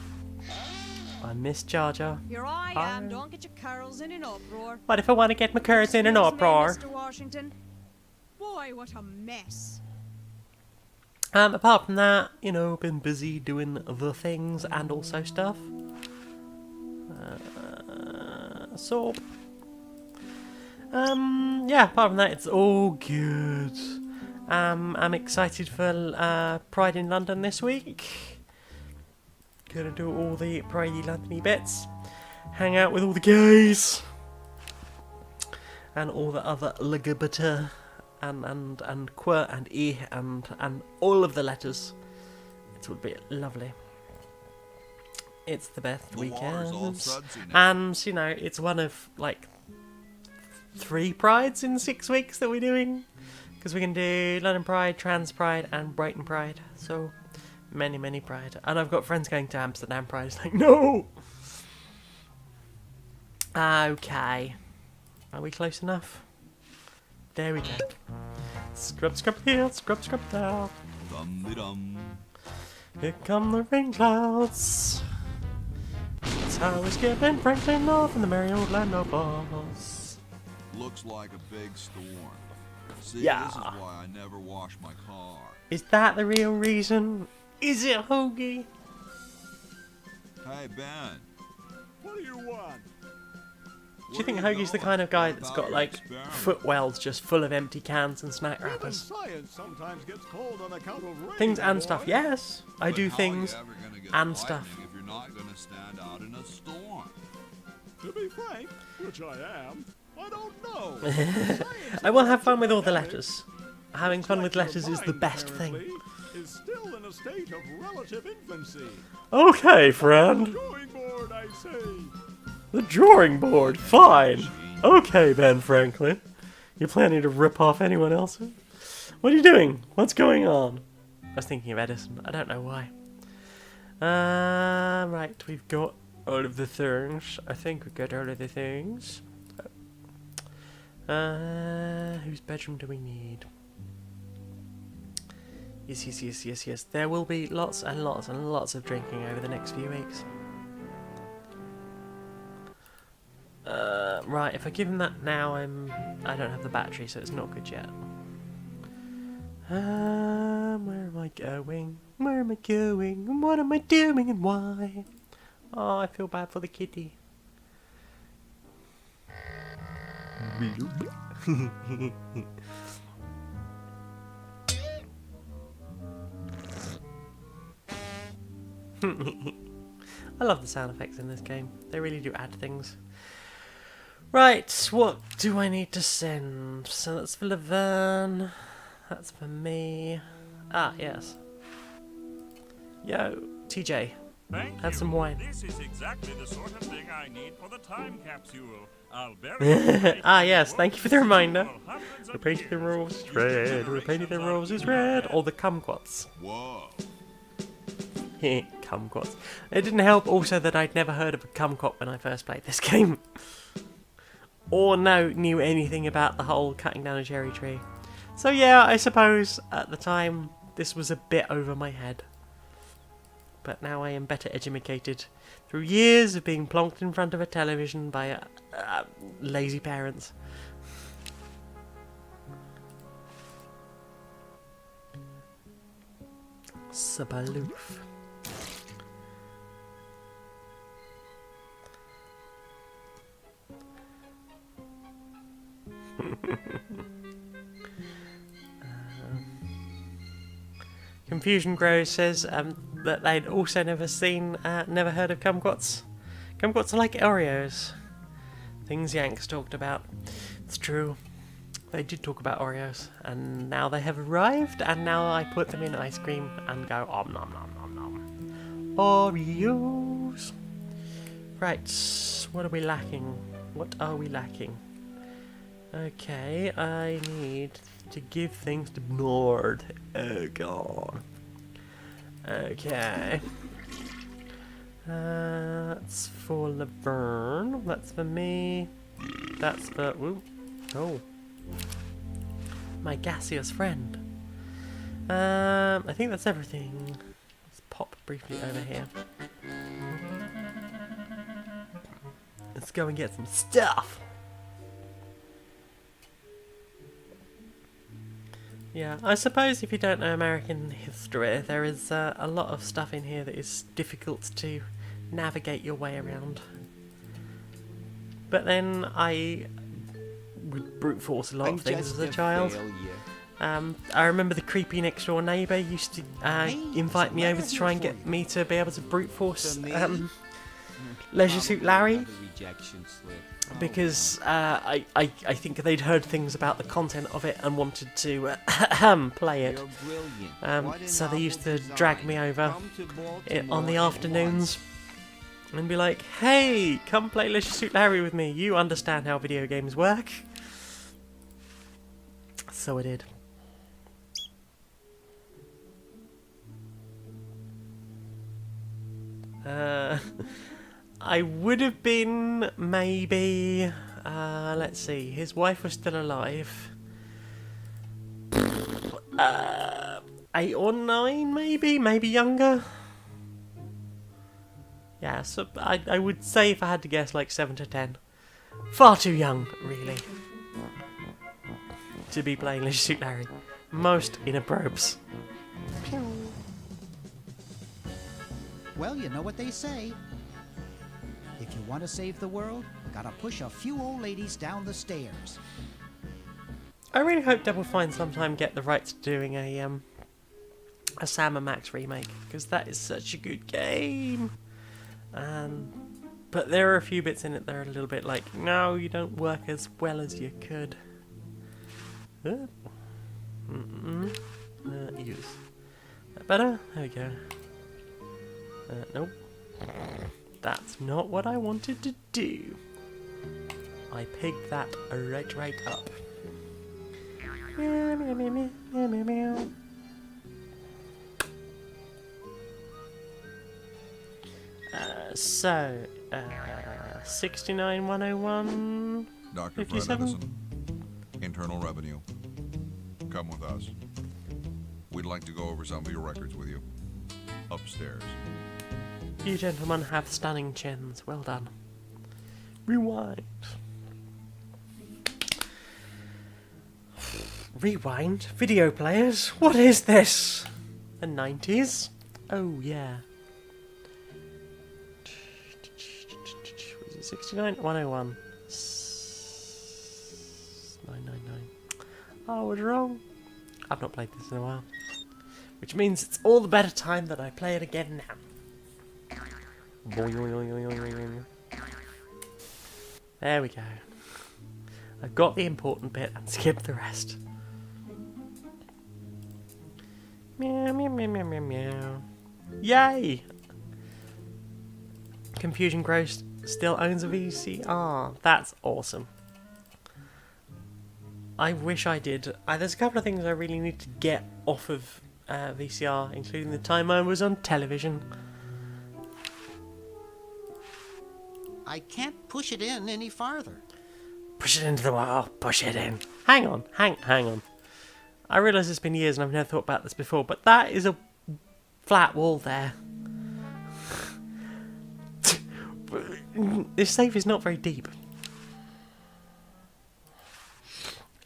I miss Jar Jar.
Here I am, don't get your curls in an uproar.
What if I want to get my curls in an
Excuse me,
uproar?
Mr. Washington. Boy, what a mess.
Apart from that, you know, been busy doing the things and also stuff. So, yeah, apart from that, it's all good. I'm excited for Pride in London this week. Gonna do all the Pridey Londony bits. Hang out with all the gays. And all the other LGBT and queer and e and all of the letters. It would be lovely. It's the best
The water's all
weekend.
sudsy now.
And, you know, it's one of, like, 3 Prides in 6 weeks that we're doing. Because we can do London Pride, Trans Pride, and Brighton Pride. So, many Pride. And I've got friends going to Amsterdam Pride. It's like, no! Okay. Are we close enough? There we go. Scrub here, scrub there.
Dum-de-dum.
Here come the rain clouds. It's how we're skipping Franklin off in the merry old land of Oz.
Looks like a big storm. See,
Yeah.
this is why I never wash my car.
Is that the real reason? Is it Hoagie?
Hey, Ben.
What do you want?
Do you think Hoagie's the kind of guy that's got like footwells just full of empty cans and snack
Even
wrappers?
science sometimes gets cold on account of rain,
Things and
boy.
stuff, yes. I do
But how
things
you ever gonna get
and
lightning
stuff.
if you're not gonna stand out in a storm?
To be frank, which I am, I don't know.
I will have fun with all the letters. Having fun with letters is the best thing.
Is still in a state of relative infancy.
Okay, friend.
Drawing board, I say.
The drawing board, fine. Okay, Ben Franklin. You planning to rip off anyone else? What are you doing? What's going on? I was thinking of Edison. I don't know why. Right, we've got all of the things. I think we've got all of the things. Whose bedroom do we need? Yes. There will be lots and lots and lots of drinking over the next few weeks. Right, if I give him that now, I don't have the battery, so it's not good yet. Where am I going? Where am I going? And what am I doing and why? Oh, I feel bad for the kitty. I love the sound effects in this game. They really do add things. Right, what do I need to send? So that's for Laverne. That's for me. Ah, yes. Yo, TJ.
Thank
Have
you.
some wine.
This is exactly the sort of thing I need for the time capsule. I'll bury it
Ah, yes, thank you for the reminder.
for hundreds of
We're painting the
years.
roses red, we're painting the roses red. All the kumquats.
Whoa.
Kumquats. It didn't help also that I'd never heard of a kumquat when I first played this game. Or knew anything about the whole cutting down a cherry tree. So yeah, I suppose at the time this was a bit over my head. But now I am better educated through years of being plonked in front of a television by lazy parents. Sabaloof. Confusion Grows says that they'd also never heard of kumquats. Kumquats are like Oreos. Things Yanks talked about. It's true. They did talk about Oreos, and now they have arrived, and now I put them in ice cream and go om nom nom nom nom. Oreos. Right, what are we lacking? What are we lacking? Okay, I need to give things to Nord. Oh god. Okay. That's for Laverne. That's for me. That's for... Ooh. Oh. My gaseous friend. I think that's everything. Let's pop briefly over here. Let's go and get some stuff. Yeah, I suppose if you don't know American history, there is a lot of stuff in here that is difficult to navigate your way around. But then I would brute force a lot of things as a child. I remember the creepy next door neighbour used to invite me over to try and get me to be able to brute force Leisure Suit Larry. Because I think they'd heard things about the content of it and wanted to play it. So they used to drag me over on the afternoons and be like, hey, come play Leisure Suit Larry with me. You understand how video games work. So I did. I would have been maybe, let's see, his wife was still alive. 8 or 9 maybe younger. Yeah, so I would say if I had to guess like 7 to 10. Far too young, really, to be playing Leisure Suit Larry. Most inappropriate.
Well, you know what they say. If you want to save the world, gotta push a few old ladies down the stairs.
I really hope Double Fine sometime get the rights to doing a Sam and Max remake, because that is such a good game. But there are a few bits in it that are a little bit like, no, you don't work as well as you could. Use. That better? There we go. Nope. That's not what I wanted to do. I picked that right up. Meow, meow, meow, meow, meow, meow, meow. So, 69,101.
Dr.
57?
Fred Edison, Internal Revenue. Come with us. We'd like to go over some of your records with you. Upstairs.
You gentlemen have stunning chins. Well done. Rewind. Rewind? Video players? What is this? The 90s? Oh, yeah. Was it 69? 101. 999. I was wrong. I've not played this in a while. Which means it's all the better time that I play it again now. There we go. I've got the important bit and skipped the rest. Meow, meow, meow, meow, meow, meow. Yay! Confusion Gross still owns a VCR. That's awesome. I wish I did. There's a couple of things I really need to get off of VCR, including the time I was on television.
I can't push it in any farther.
Push it into the wall. Push it in. Hang on. Hang on. I realise it's been years and I've never thought about this before, but that is a flat wall there. This safe is not very deep.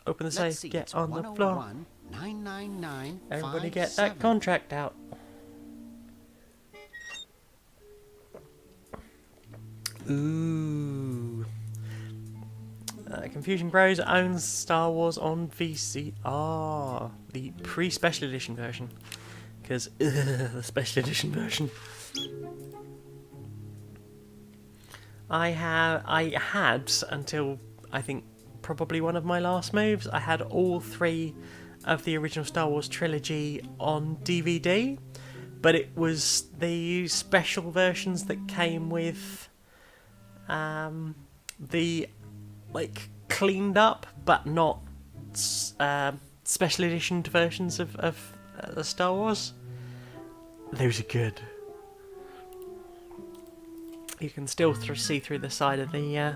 Open the safe.
See,
Get on the floor.
999.
Everybody get that contract out. Ooh. Confusion Bros owns Star Wars on VCR. The pre-special edition version. Because, the special edition version. I had, until, I think, probably one of my last moves, I had all three of the original Star Wars trilogy on DVD. But it was the special versions that came with the cleaned up but not special edition versions of the Star Wars. Those are good. You can still see through the side of the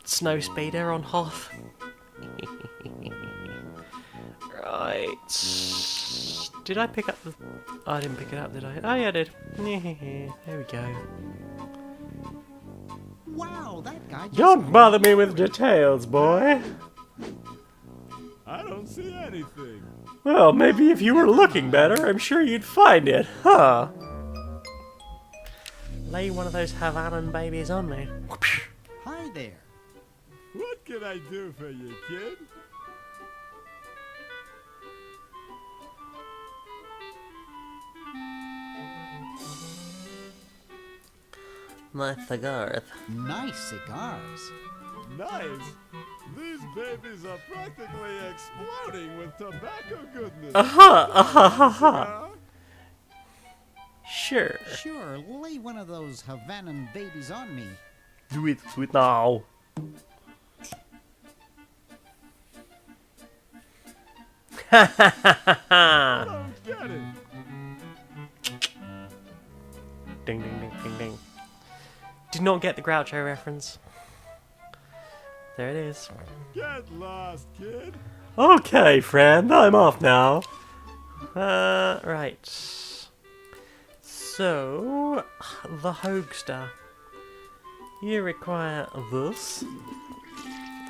snow speeder on Hoth. Right. Did I pick up the... Oh, I didn't pick it up, did I? Oh, yeah, I did. There we go.
Wow, that guy just...
Don't bother me with details, boy.
I don't see anything.
Well, maybe if you were looking better, I'm sure you'd find it, huh? Lay one of those Havanan babies on me.
Hi there.
What can I do for you, kid?
Nice cigars.
Nice cigars.
Nice. These babies are practically exploding with tobacco goodness.
Aha! Sure.
Sure, lay one of those Havanan babies on me.
Do it now.
I don't get it.
Ding, ding, ding, ding, ding. Did not get the Groucho reference. There it is.
Get lost, kid.
Okay, friend, I'm off now. Right. So, the Hoagster. You require this,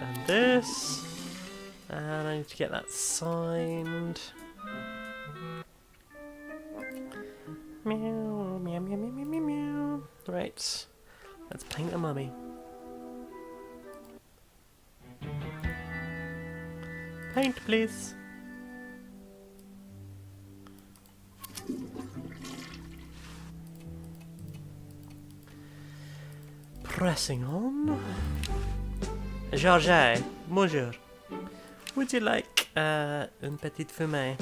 and this, and I need to get that signed. Meow, meow, meow, meow, meow, meow, meow. Right. Let's paint a mummy. Paint, please. Pressing on. Georges, bonjour. Would you like une petite fumée?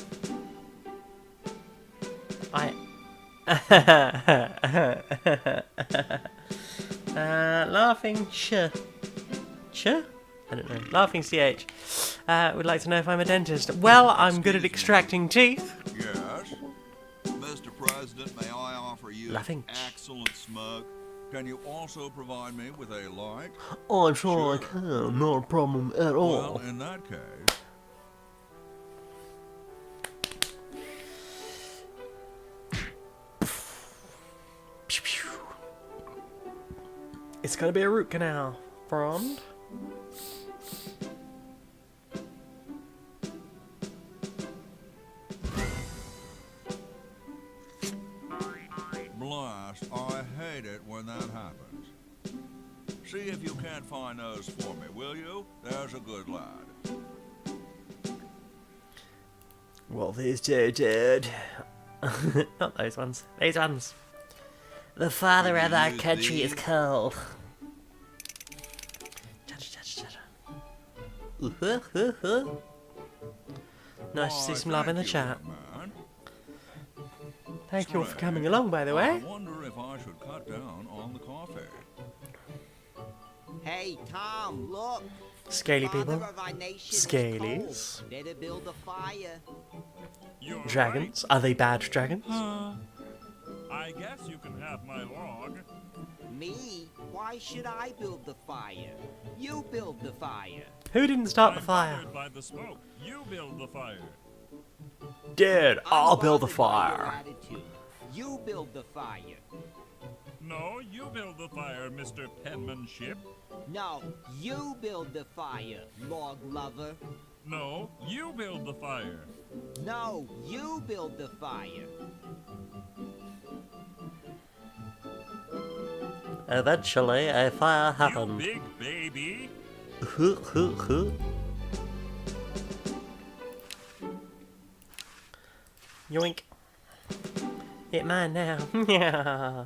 Laughing ch. Ch? I don't know. Laughing ch. Would like to know if I'm a dentist. Well, I'm good at extracting teeth.
Yes. Mr. President, may I offer you
Laughing.
excellent smoke? Can you also provide me with a light?
Oh, I'm sure I can. Not a problem at all.
Well, in that case...
It's gonna be a root canal, friend.
Blast, I hate it when that happens. See if you can't find those for me, will you? There's a good lad.
Well, these two did. Not those ones. These ones. The father of our country is cold. Nice to see some love in the chat. Thank you all for coming along, by the way.
I wonder if I should cut down on the coffee.
Hey, Tom, look.
Scaly
Father
people.
of our nation is
Scalies.
cold. Better build a fire.
You're
Dragons. Are they bad dragons?
I guess you can have my log.
Me? Why should I build the fire? You build the fire.
Who didn't start the
I'm
fire?
bothered by the smoke. You build the fire.
Dude, I'll build a
bothered by your
fire.
attitude. You build the fire.
No, you build the fire, Mr. Penmanship.
No, you build the fire, log lover.
No, you build the fire.
No, you build the fire.
Eventually, a fire
You
happened.
big baby.
Yoink. Get mine now. Yeah.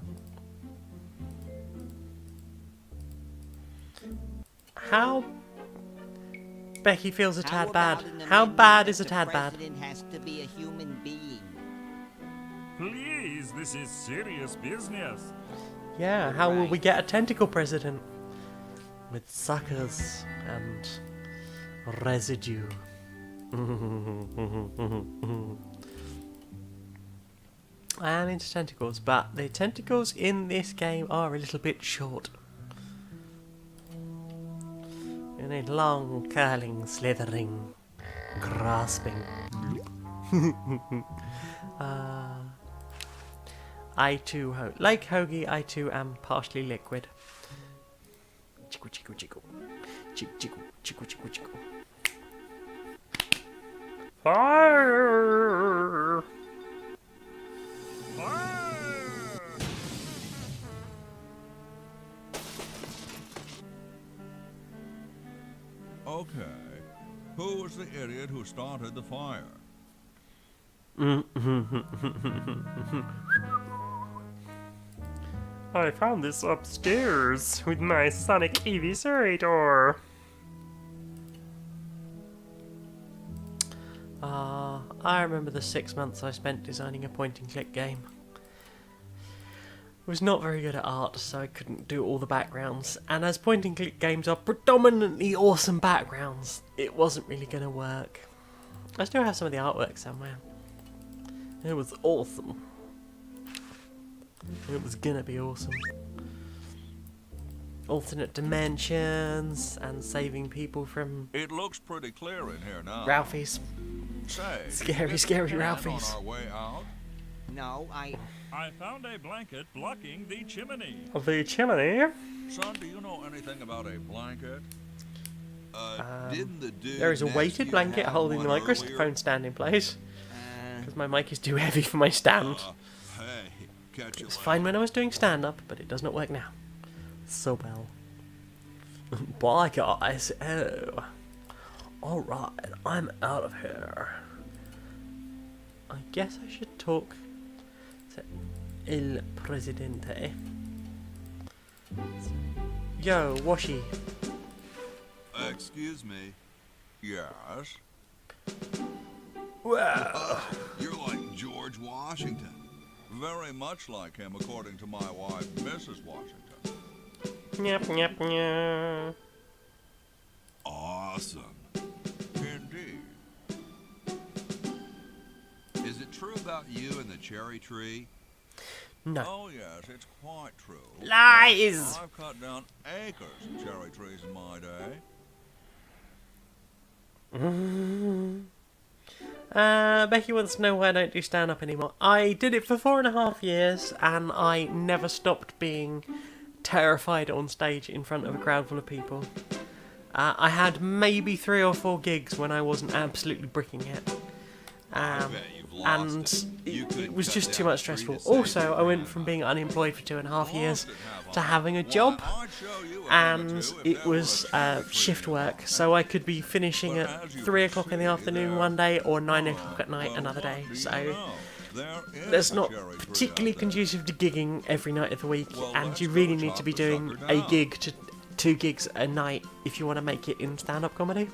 How Becky feels a tad bad. How bad is a tad bad?
The president has to be a human being.
Please, this is serious business.
Yeah, how will we get a tentacle president? With suckers and residue. I am into tentacles, but the tentacles in this game are a little bit short. You need long, curling, slithering, grasping. I too, like Hoagie, I too am partially liquid. Chickle, chickle, chickle. Chickle, chickle, chickle, chickle, chickle. Fire!
Okay. Who was the idiot who started the fire?
I found this upstairs with my sonic eviscerator. I remember the 6 months I spent designing a point-and-click game. Was not very good at art, so I couldn't do all the backgrounds. And as point-and-click games are predominantly awesome backgrounds, it wasn't really going to work. I still have some of the artwork somewhere. It was awesome. It was gonna be awesome. Alternate dimensions and saving people from
It looks pretty clear in here now.
Ralphie's.
Say,
Scary,
did
scary
we plan
Ralphie's.
on our way out?
No,
I found a blanket blocking the chimney.
The chimney?
Son, do you know anything about a blanket? Didn't the dude
There is a
next
weighted
to you
blanket
have
holding the
one
microphone
earlier?
stand in place. Because my mic is too heavy for my stand.
Hey, catch you
It's
later.
fine when I was doing stand-up, but it does not work now. So well. Bye, guys. Oh. Alright, I'm out of here. I guess I should talk to El Presidente. Yo, Washi.
Excuse me. Yes?
Wow.
You're like George Washington. Very much like him, according to my wife, Mrs. Washington.
Nyap, nyap, nyap.
Awesome. Indeed.
Is it true about you and the cherry tree?
No.
Oh, yes, it's quite true.
Lies!
I've cut down acres of cherry trees in my day.
Becky wants to know why I don't do stand-up anymore. I did it for 4.5 years, and I never stopped being terrified on stage in front of a crowd full of people. I had maybe 3 or 4 gigs when I wasn't absolutely bricking it. And it was just too much stressful. Also, I went from being unemployed for 2.5 years to having a job, and it was shift work, so I could be finishing at 3 o'clock in the afternoon one day or 9 o'clock at night another day. So that's not particularly conducive to gigging every night of the week, and you really need to be doing a gig to 2 gigs a night if you want to make it in stand-up comedy.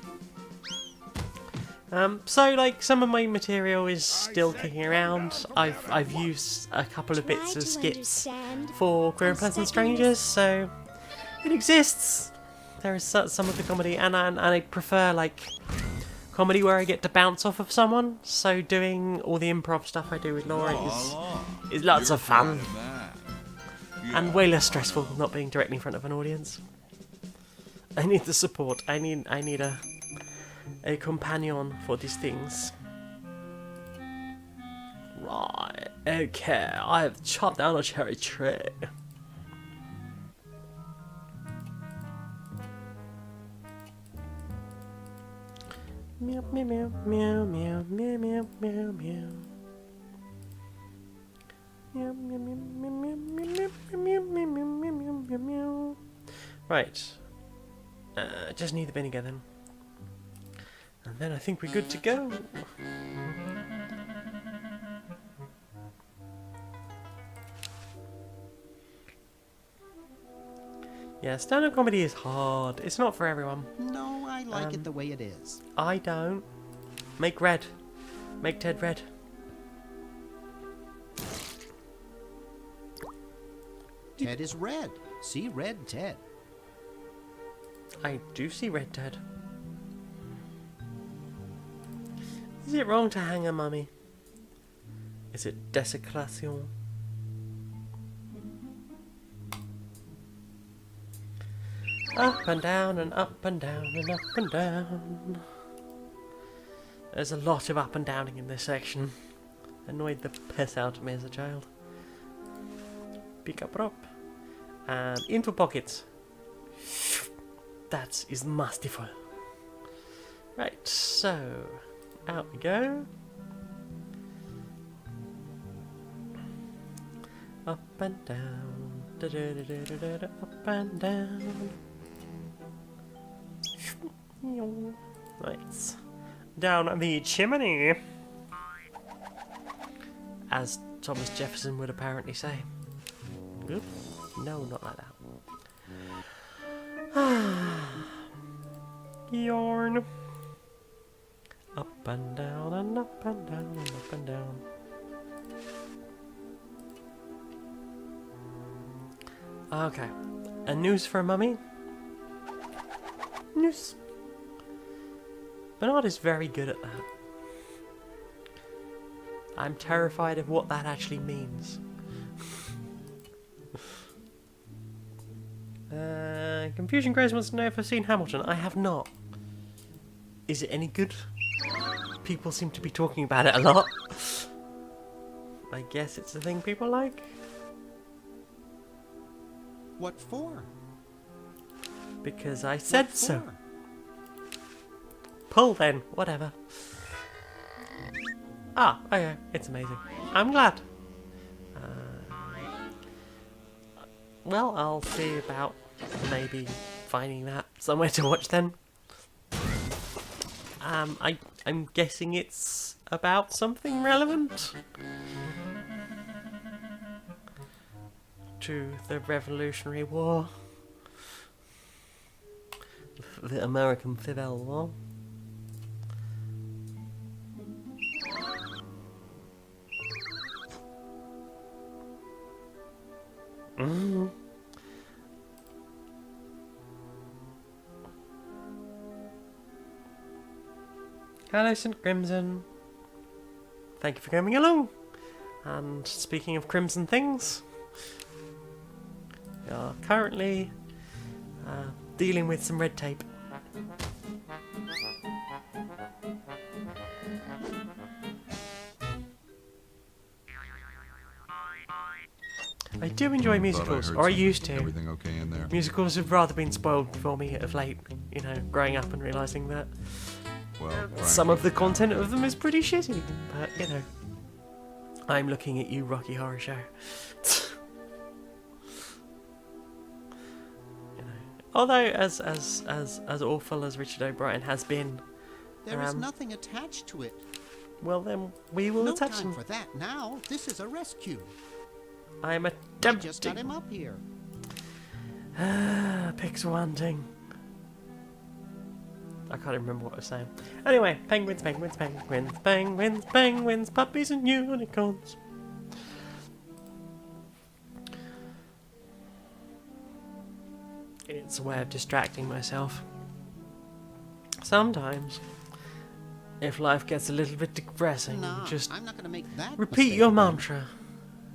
So like some of my material is still kicking around. I've used a couple of bits of skits for Queer and Pleasant Strangers, so it exists. There is some of the comedy, and I prefer like comedy where I get to bounce off of someone. So doing all the improv stuff I do with Laura is lots of fun, and way less stressful than not being directly in front of an audience. I need the support. I need a companion for these things. Right, okay, I've chopped down a cherry tree. Meow meow meow meow meow meow meow meow meow. Meow meow meow meow meow meow meow meow meow meow. Right. Just need the vinegar then. And then I think we're good to go. Yeah, stand-up comedy is hard. It's not for everyone.
No, I like it the way it is.
I don't. Make red. Make Ted red.
Ted is red. See red Ted.
I do see red Ted. Is it wrong to hang a mummy? Is it desecration? Up and down and up and down and up and down. There's a lot of up and downing in this section. Annoyed the piss out of me as a child. Pick up rope. And into pockets. That is masterful. Right, so out we go. Up and down. Da -da -da -da -da -da -da, up and down. Right. Down the chimney. As Thomas Jefferson would apparently say. Oop. No, not like that. Yarn. Up and down and up and down and up and down. Okay. A noose for a mummy? Noose. Bernard is very good at that. I'm terrified of what that actually means. Confusion Grace wants to know if I've seen Hamilton. I have not. Is it any good? People seem to be talking about it a lot. I guess it's a thing people like.
What for?
Because I said so. Pull then, whatever. Ah, okay, it's amazing. I'm glad. well, I'll see about maybe finding that somewhere to watch then. I'm guessing it's about something relevant to the Revolutionary War, the American Civil War. Hello, St. Crimson. Thank you for coming along. And speaking of crimson things, we are currently dealing with some red tape. I do enjoy musicals, or I used to.
Everything okay in there?
Musicals have rather been spoiled for me of late, you know, growing up and realising that some of the content of them is pretty shitty, but, you know, I'm looking at you, Rocky Horror Show. You know, although, as awful as Richard O'Brien has been,
There is nothing attached to it.
well then, we will
No
attach
time
them.
for that now. This is a rescue.
I'm
I just got
attempting.
him up here.
Pixel hunting. I can't remember what I was saying. Anyway, penguins, penguins, penguins, penguins, penguins, puppies and unicorns. It's a way of distracting myself. Sometimes, if life gets a little bit depressing,
Nah,
just
I'm not going to make that
repeat
mistake
your
again.
mantra.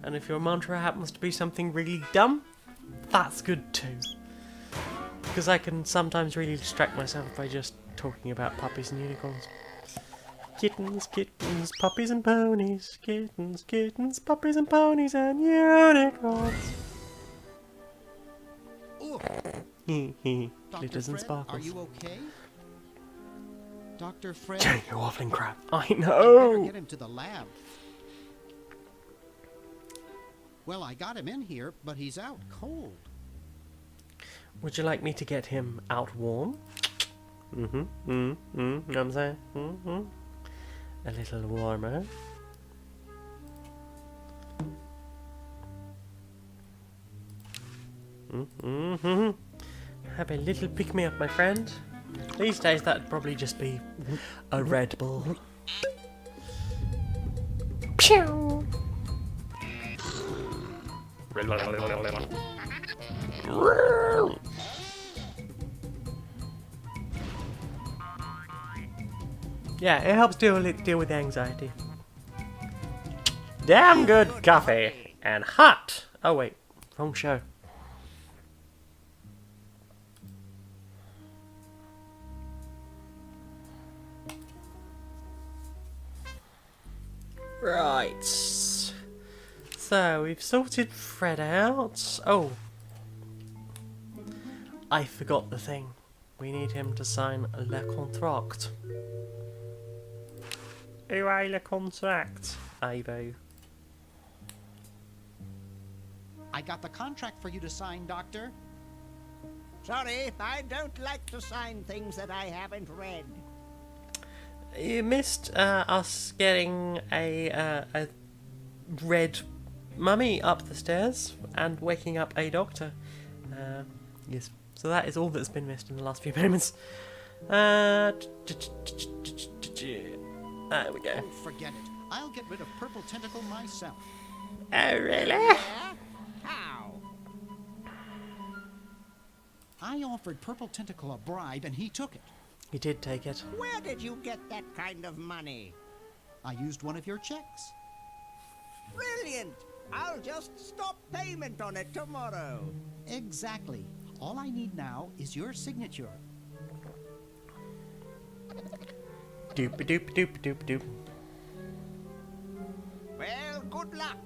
And if your mantra happens to be something really dumb, that's good too. Because I can sometimes really distract myself by just talking about puppies and unicorns. Kittens, kittens, puppies and ponies. Kittens, kittens, puppies and ponies and unicorns. Hee hee. Glitters and
Fred,
sparkles.
are you okay? Dr. Fred?
Jane, you waffling crap. I
Better
know!
get him to the lab. Well, I got him in here, but he's out cold.
Would you like me to get him out warm? You know what I'm saying? A little warmer. Have a little pick-me-up, my friend. These days, that'd probably just be a Red Bull. Pew! Yeah, it helps deal with the anxiety. Damn good coffee and hot. Oh wait, wrong show. Right. So we've sorted Fred out. Oh, I forgot the thing. We need him to sign le contract. Où est le contract, Ivo?
I got the contract for you to sign, Doctor.
Sorry, I don't like to sign things that I haven't read.
You missed us getting a red mummy up the stairs and waking up a doctor. Yes, so that is all that's been missed in the last few moments. There we go.
Oh, forget it. I'll get rid of Purple Tentacle myself.
Oh, really?
Yeah? How?
I offered Purple Tentacle a bribe and he took it.
He did take it.
Where did you get that kind of money?
I used one of your checks.
Brilliant! I'll just stop payment on it tomorrow.
Exactly. All I need now is your signature.
Doop doop doop doop doop.
Well, good luck.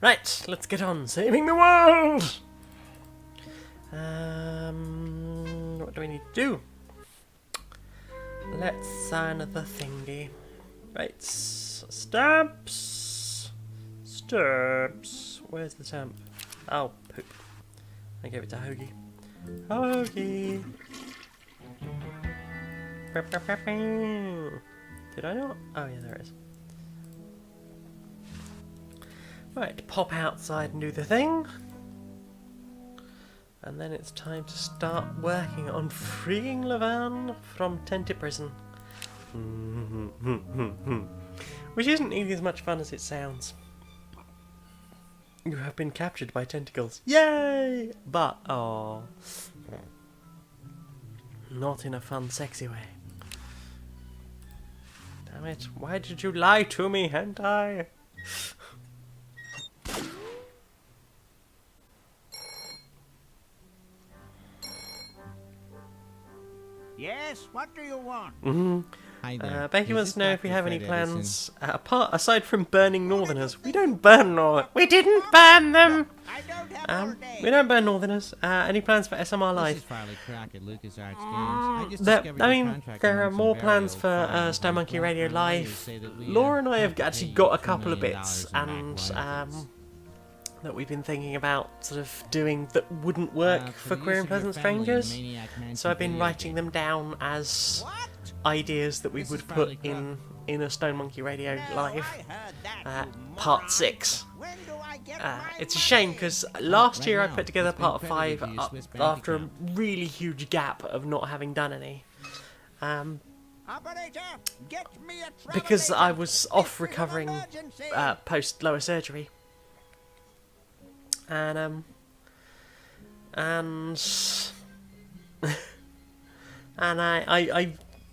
Right, let's get on saving the world! What do we need to do? Let's sign the thingy. Right, stamps. Stamps. Where's the stamp? Oh, poop. I gave it to Hoagie. Hoagie! Did I not? Oh yeah, there it is. Right, pop outside and do the thing. And then it's time to start working on freeing Laverne from Tenta Prison. Which isn't nearly as much fun as it sounds. You have been captured by tentacles. Yay! But, oh, not in a fun, sexy way. Damn it, why did you lie to me, hentai?
Yes, what do you want?
Becky wants to know if we have any plans, aside from burning Northerners. We don't burn Northerners. We didn't burn them! We don't burn Northerners. Any plans for SMR Live? There are more plans for Stone Monkey Radio Live. Laura and I have actually got a couple of bits, and that we've been thinking about sort of doing that wouldn't work for Queer and Pleasant Strangers. So I've been writing them down as ideas that we would put in a Stone Monkey Radio Live part 6. It's a shame because last year I put together part 5 after a really huge gap of not having done any. Because I was off recovering post lower surgery. And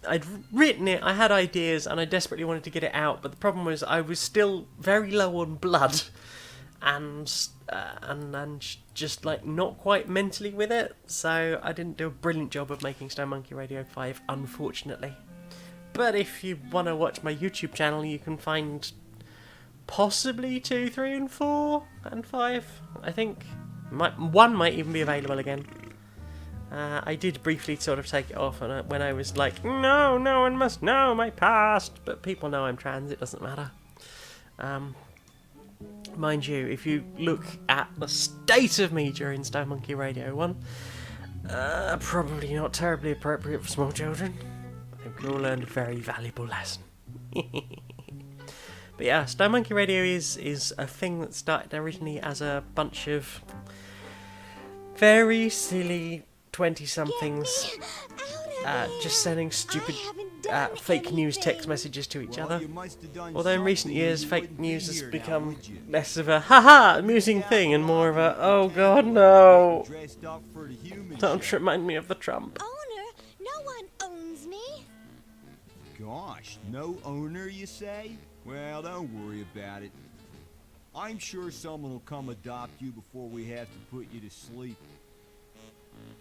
I'd written it, I had ideas, and I desperately wanted to get it out, but the problem was I was still very low on blood, and just like not quite mentally with it, so I didn't do a brilliant job of making Stone Monkey Radio 5, unfortunately. But if you want to watch my YouTube channel, you can find possibly 2, 3, and 4, and 5, I think. 1 might even be available again. I did briefly sort of take it off when I was like, no one must know my past, but people know I'm trans, it doesn't matter. Mind you, if you look at the state of me during Stone Monkey Radio 1, probably not terribly appropriate for small children. I think we all learned a very valuable lesson. But yeah, Stone Monkey Radio is a thing that started originally as a bunch of very silly 20-somethings just sending stupid fake news text messages to each other. Although in recent years, fake news has become less of a haha amusing thing and more of a oh god no, don't remind me of the Trump.
Owner? No one owns me.
Gosh, no owner, you say? Well, don't worry about it. I'm sure someone will come adopt you before we have to put you to sleep.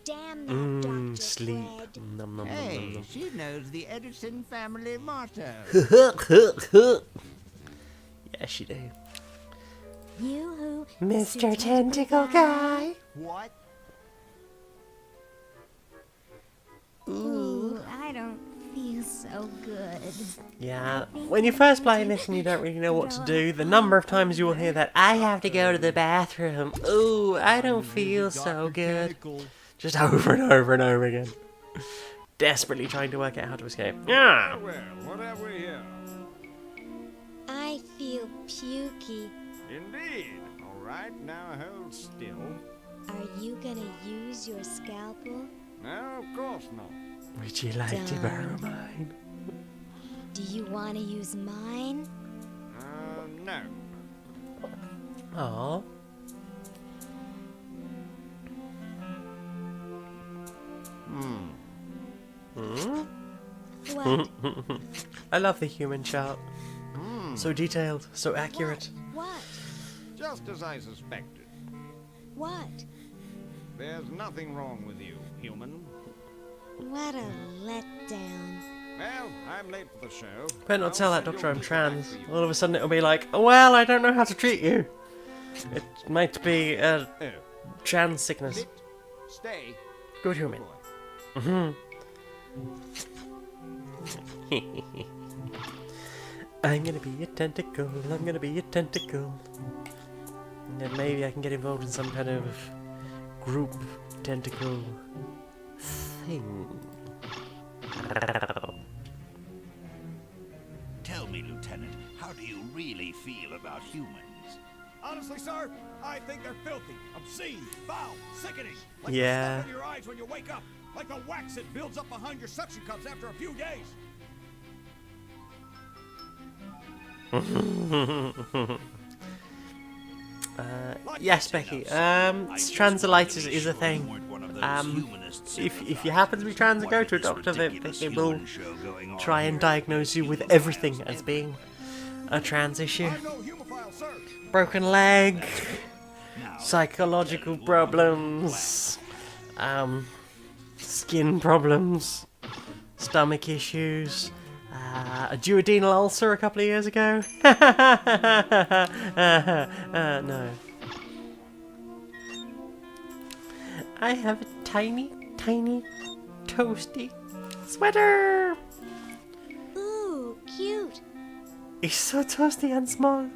Damn that Dr.
Sleep.
Fred.
Hey, she knows the Edison family motto.
Yes, she do.
You who?
Mr. Tentacle Guy.
What?
Ooh, I don't feel so good.
Yeah, when you first play this and you don't really know what to do, the number of times you will hear that, I have to go to the bathroom. Ooh, I don't feel so good. Just over and over and over again. Desperately trying to work out how to escape. Yeah.
Well, what have we here?
I feel pukey.
Indeed. All right, now hold still.
Are you gonna use your scalpel?
No, of course not.
Would you like to borrow mine?
Do you want to use mine?
No.
Aww.
What?
I love the human chart. So detailed, so accurate.
What?
Just as I suspected.
What?
There's nothing wrong with you, human.
What a letdown.
Well, I'm late for the show.
Better not tell that doctor I'm trans. All of a sudden it'll be like, well, I don't know how to treat you. It might be a trans sickness.
Stay.
Good human. I'm gonna be a tentacle, I'm gonna be a tentacle. And then maybe I can get involved in some kind of group tentacle thing.
Tell me, Lieutenant, how do you really feel about humans?
Honestly, sir, I think they're filthy, obscene, foul, sickening. Like
Yeah.
the stuff in your eyes when you wake up. Like the wax that builds up behind your suction cups after a few days.
Yes, Becky. Transolitis is a thing. If you happen to be trans and go to a doctor, they will try and diagnose you with everything as being a trans issue. Broken leg, psychological problems, skin problems, stomach issues. A duodenal ulcer a couple of years ago. No. I have a tiny, tiny, toasty sweater.
Ooh, cute.
It's so toasty and small.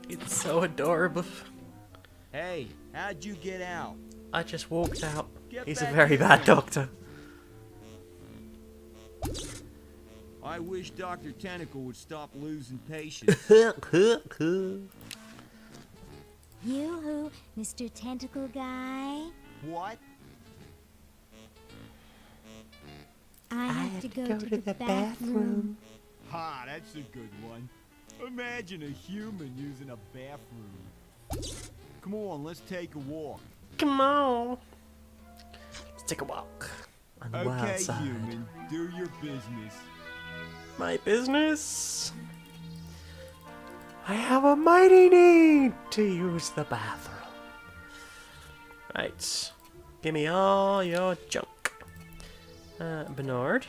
It's so adorable.
Hey, how'd you get out?
I just walked out.
Get
He's a
back
very
here.
bad doctor.
I wish Dr. Tentacle would stop losing patience.
Yoo-hoo, Mr. Tentacle Guy.
What?
I have to go to the bathroom.
Ha, that's a good one. Imagine a human using a bathroom. Come on, let's take a walk.
Come on. Let's take a walk on the wild
Okay,
side.
human, do your business.
My business? I have a mighty need to use the bathroom. Right. Give me all your junk. Bernard.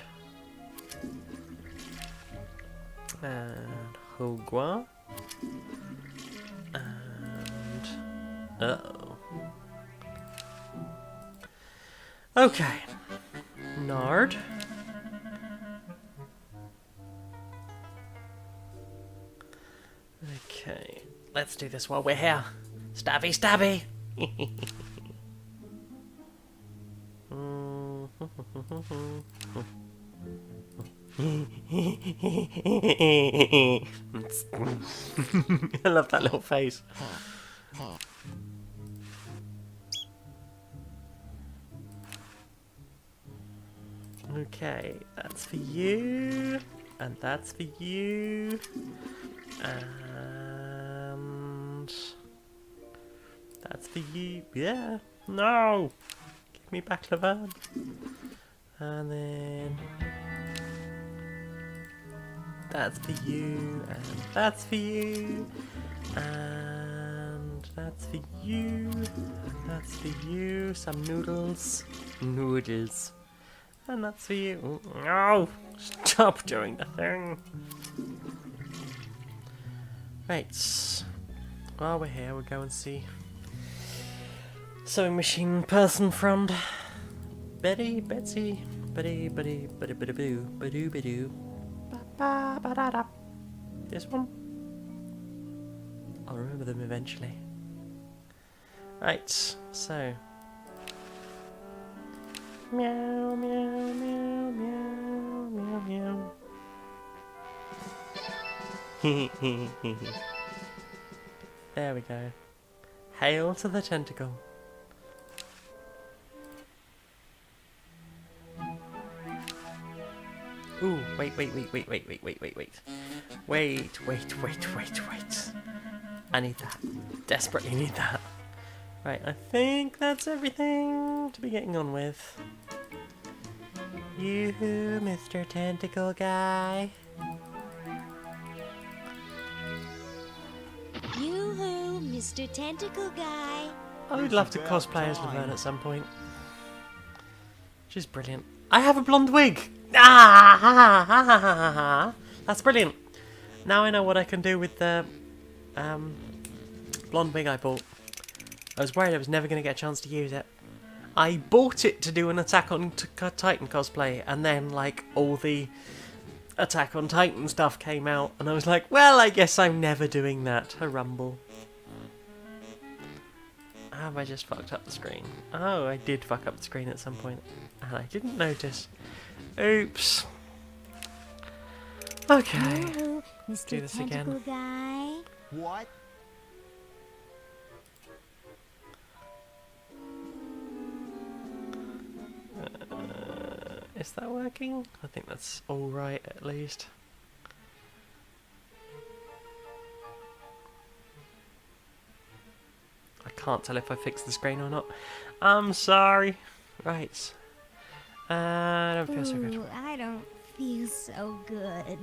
And Hogwa. And... uh-oh. Okay. Nard. Okay. Let's do this while we're here. Stabby, stabby! I love that little face. Okay, that's for you, and that's for you, and that's for you. Yeah, no! Give me back Laverne. And then that's for you, and that's for you, and that's for you, that's for you. Some noodles. Noodles. And that's for you. No! Stop doing the thing! Right. While we're here, we'll go and see sewing machine person friend. Betsy, buddy, buddy, buddy, buddy, boo, badoo, badoo. Ba ba da da. This one? I'll remember them eventually. Right, so. Meow, meow, meow, meow, meow, meow. There we go. Hail to the tentacle. Ooh, wait. Wait. I need that. Desperately need that. Right, I think that's everything to be getting on with. You, Mr. Tentacle Guy.
Yoo-hoo, Mr. Tentacle Guy.
I would love to cosplay as Laverne at some point. She's brilliant. I have a blonde wig! Ah! Ha, ha, ha, ha, ha, ha. That's brilliant. Now I know what I can do with the blonde wig I bought. I was worried I was never going to get a chance to use it. I bought it to do an Attack on Titan cosplay, and then, like, all the Attack on Titan stuff came out, and I was like, well, I guess I'm never doing that. A rumble. Have I just fucked up the screen? Oh, I did fuck up the screen at some point, and I didn't notice. Oops. Okay.
Hello,
Let's
Mr.
do this
Tentacle
again.
Guy.
What?
Is that working? I think that's alright, at least. I can't tell if I fixed the screen or not. I'm sorry. Right. I don't feel so good.
Ooh, I don't feel so good.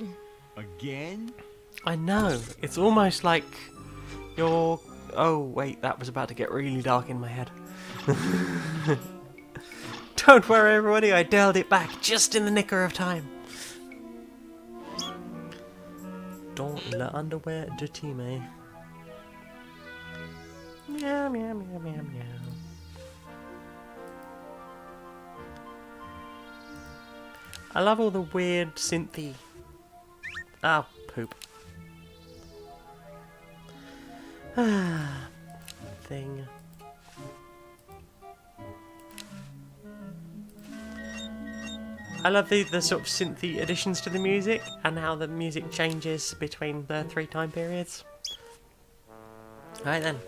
Again?
I know. It's almost like you're... Oh, wait, that was about to get really dark in my head. Don't worry, everybody, I dialed it back just in the nicker of time. Don't let underwear dirty me. Meow, meow, meow, meow, meow. I love all the weird synthy... Ah, poop. Thing. I love the sort of synthy additions to the music and how the music changes between the 3 time periods. Right then.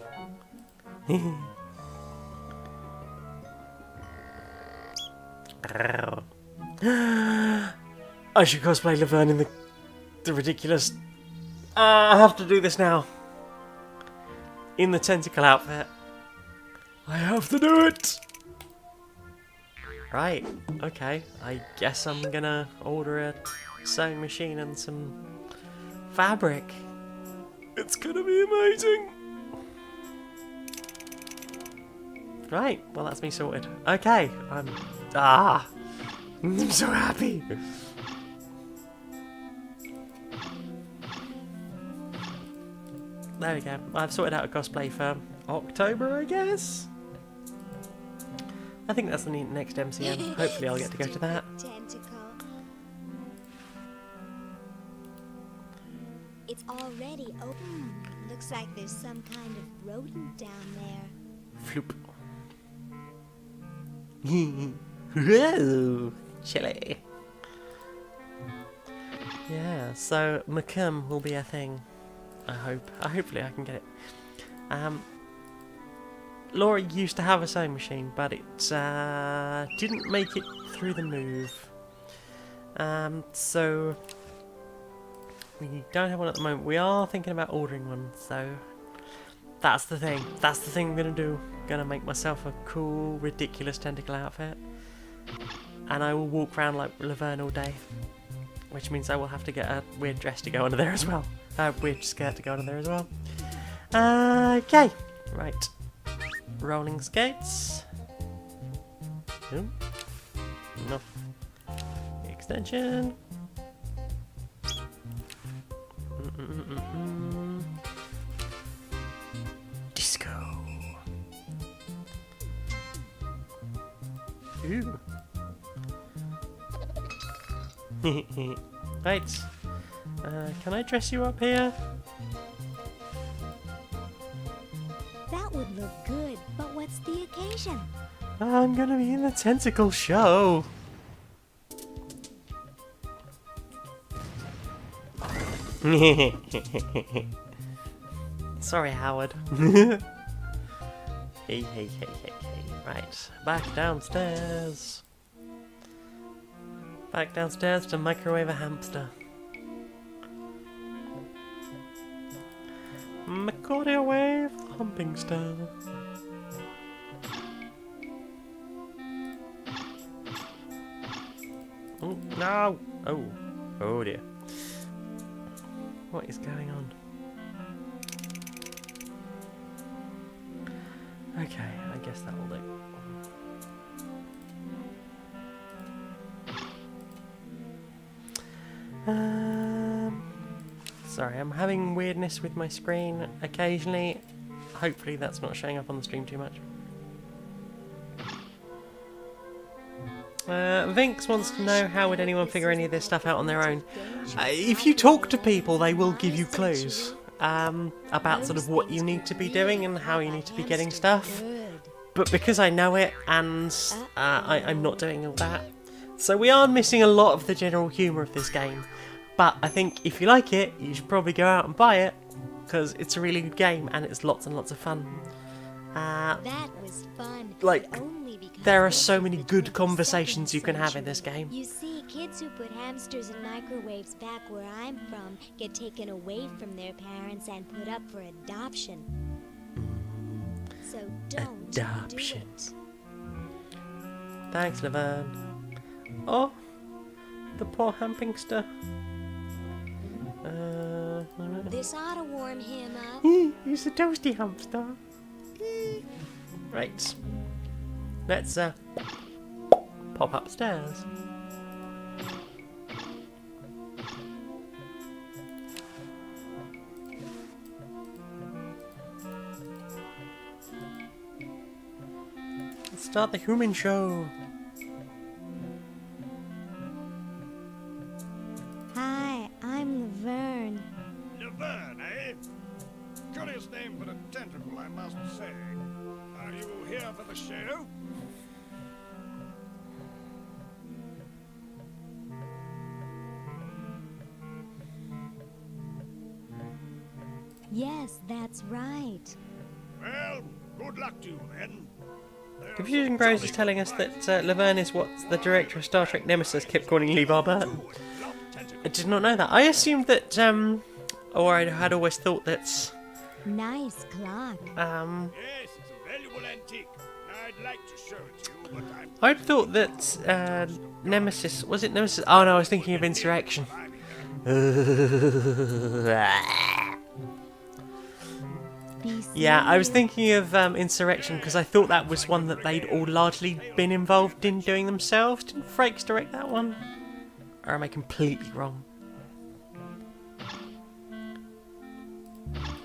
I should cosplay Laverne in the ridiculous... I have to do this now. In the tentacle outfit. I have to do it! Right, okay. I guess I'm gonna order a sewing machine and some fabric. It's gonna be amazing! Right, well that's me sorted. Okay, I'm so happy! There we go. I've sorted out a cosplay for October, I guess? I think that's the next MCM. Hopefully I'll get to go to that.
Tentacle. It's already open. Looks like there's some kind of rodent down there.
Floop. Whoa, chilly. Yeah, so Macum will be a thing. I hope. Hopefully I can get it. Laura used to have a sewing machine, but it didn't make it through the move. So we don't have one at the moment. We are thinking about ordering one, so that's the thing. That's the thing I'm gonna do. Gonna make myself a cool, ridiculous tentacle outfit, and I will walk around like Laverne all day, which means I will have to get a weird dress to go under there as well. A weird skirt to go under there as well. Okay, right. Rolling skates. Ooh. No. Extension. Disco. Ooh. Right. Can I dress you up here?
That would look good, but what's the occasion?
I'm gonna be in the tentacle show. Sorry, Howard. Hey. Right, back downstairs. Back downstairs to microwave a hamster. Microwave humping style. Oh, no! Oh dear. What is going on? Okay, I guess that will do. Sorry, I'm having weirdness with my screen occasionally. Hopefully that's not showing up on the stream too much. Vinx wants to know, how would anyone figure any of this stuff out on their own? If you talk to people, they will give you clues about sort of what you need to be doing and how you need to be getting stuff. But because I know it and I'm not doing all that, so we are missing a lot of the general humour of this game. But I think if you like it, you should probably go out and buy it, because it's a really good game and it's lots and lots of fun.
That was fun.
Like, there are so many good conversations you can have in this game.
You see, kids who put hamsters in microwaves back where I'm from get taken away from their parents and put up for adoption. So don't do it.
Thanks, Laverne. Oh, the poor hampinkster.
This ought to warm him up.
He's a toasty hamster. Right. Let's pop upstairs. Let's start the human show.
Hi, I'm Laverne.
Laverne, eh? Curious name for a tentacle, I must say. Are you here for the show?
Yes, that's right.
Well, good luck to you then.
Confusion Grows is telling us that Laverne is what the director of Star Trek Nemesis kept calling LeVar Burton. I did not know that. I assumed that, or I had always thought that...
Nice clock.
Yes, it's a valuable antique. I'd like to show it to you, but I'm...
I'd thought that Nemesis... Was it Nemesis? Oh no, I was thinking of Insurrection. Yeah, I was thinking of Insurrection because I thought that was one that they'd all largely been involved in doing themselves. Didn't Frakes direct that one? Or am I completely wrong?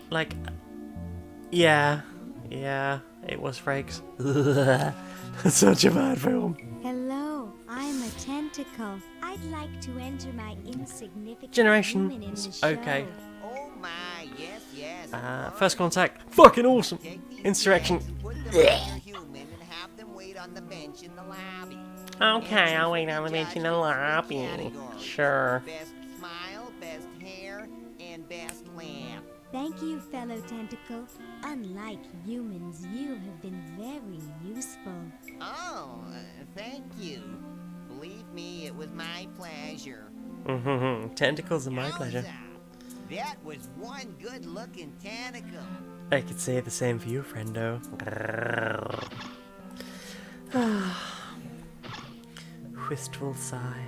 Like, yeah, it was Frakes. Such a bad film.
Hello, I'm a tentacle. I'd like to enter my insignificant
Generation.
human in the show.
Okay.
Oh my, yes, yes.
First Contact. Fucking awesome. Insurrection. Okay, I'll wait on the bench in the lobby. Sure.
Best smile, best hair, and best laugh.
Thank you, fellow tentacle. Unlike humans, you have been very useful.
Oh, thank you. Believe me, it was my pleasure.
Tentacles are my pleasure.
That was one good-looking tentacle.
I could say the same for you, friendo. Wistful sigh.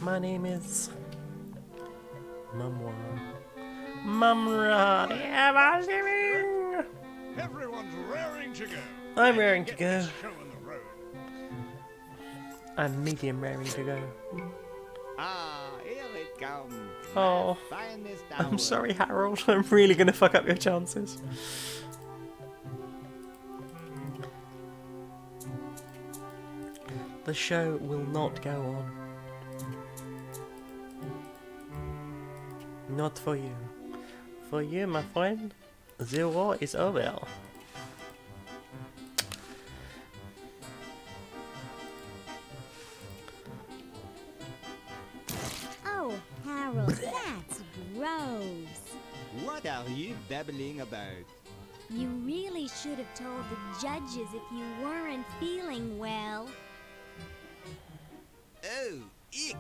My name is Mumwa. Mumra, the ever-living.
Everyone's raring to go.
I'm raring to go.
Show on the road.
I'm medium raring to go.
Ah, here it comes.
Oh,
Finest
I'm
hour.
sorry, Harold. I'm really gonna fuck up your chances. The show will not go on. Not for you. For you, my friend, the war is over.
Oh, Harold, that's gross.
What are you babbling about?
You really should have told the judges if you weren't feeling well.
Oh, ick!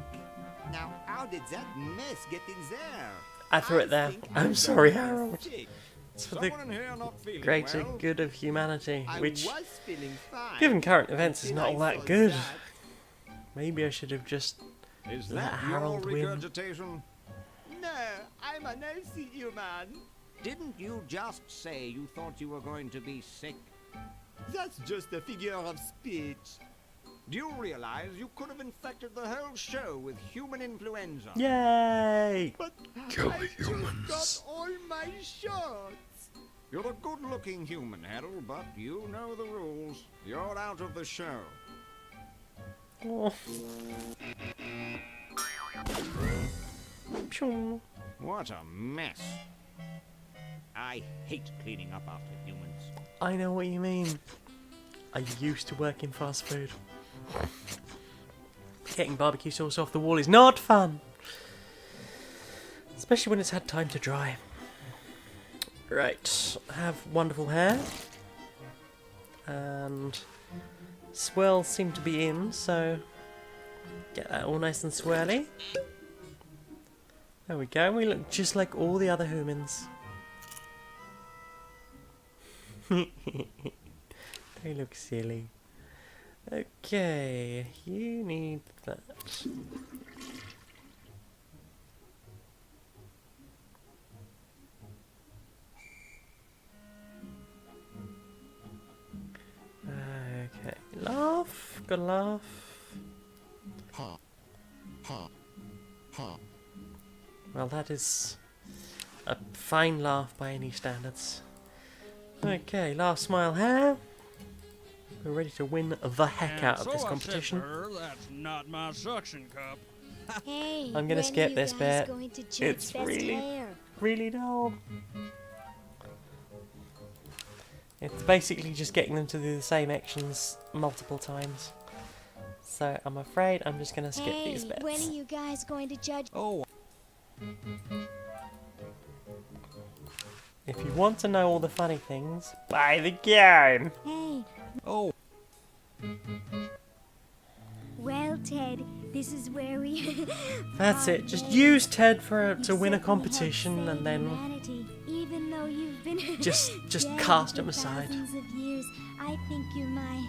Now, how did that mess get in there?
I threw it there. I'm sorry, Harold. It's for the
Someone in here not feeling
greater
well?
good of humanity,
I
which,
was feeling fine.
given current events, is
Did
not
I
all that
thought
good.
that?
Maybe I should have just
Is
let
that your
Harold win.
regurgitation?
No, I'm a nicey human.
Didn't you just say you thought you were going to be sick?
That's just a figure of speech.
Do you realize you could have infected the whole show with human influenza?
Yay!
But
Kill
I
the humans.
just got all my shots. You're a good-looking human, Harold, but you know the rules. You're out of the show.
Oh.
What a mess. I hate cleaning up after humans.
I know what you mean. I used to work in fast food. Getting barbecue sauce off the wall is not fun. Especially when it's had time to dry. Right, I have wonderful hair. And swirls seem to be in, so get that all nice and swirly. There we go, we look just like all the other humans. They look silly. Okay, you need that. Okay, laugh, gotta laugh.
Ha, ha, ha.
Well, that is a fine laugh by any standards. Okay, last smile hair. We're ready to win the heck out of this competition.
That's not my suction cup.
Hey,
I'm gonna skip this bit.
It's
really dull. It's basically just getting them to do the same actions multiple times. So I'm afraid I'm just gonna skip these bits.
When are you guys going to judge?
Oh. If you want to know all the funny things, buy the game.
Hey.
Oh.
Well, Ted, this is where we.
That's it. Just use Ted to win a competition, and then
even though you've been
just
dead
cast
for
him aside.
thousands of years, I think you're my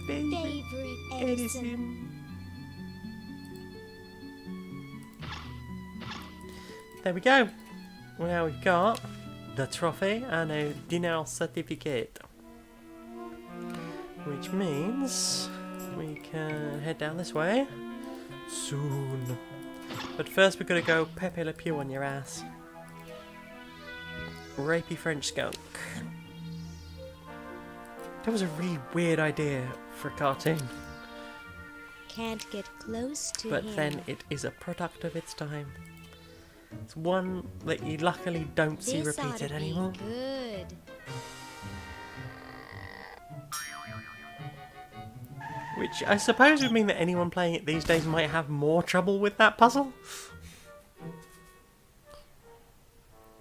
favorite Edison.
There we go. Now we've got the trophy and a dinner certificate. Which means we can head down this way soon. But first we've got to go Pepe Le Pew on your ass. Rapey French skunk. That was a really weird idea for a cartoon.
Can't get close to
But
him.
then it is a product of its time. It's one that you luckily don't see
This oughta
repeated
be
anymore.
Good.
Which I suppose would mean that anyone playing it these days might have more trouble with that puzzle.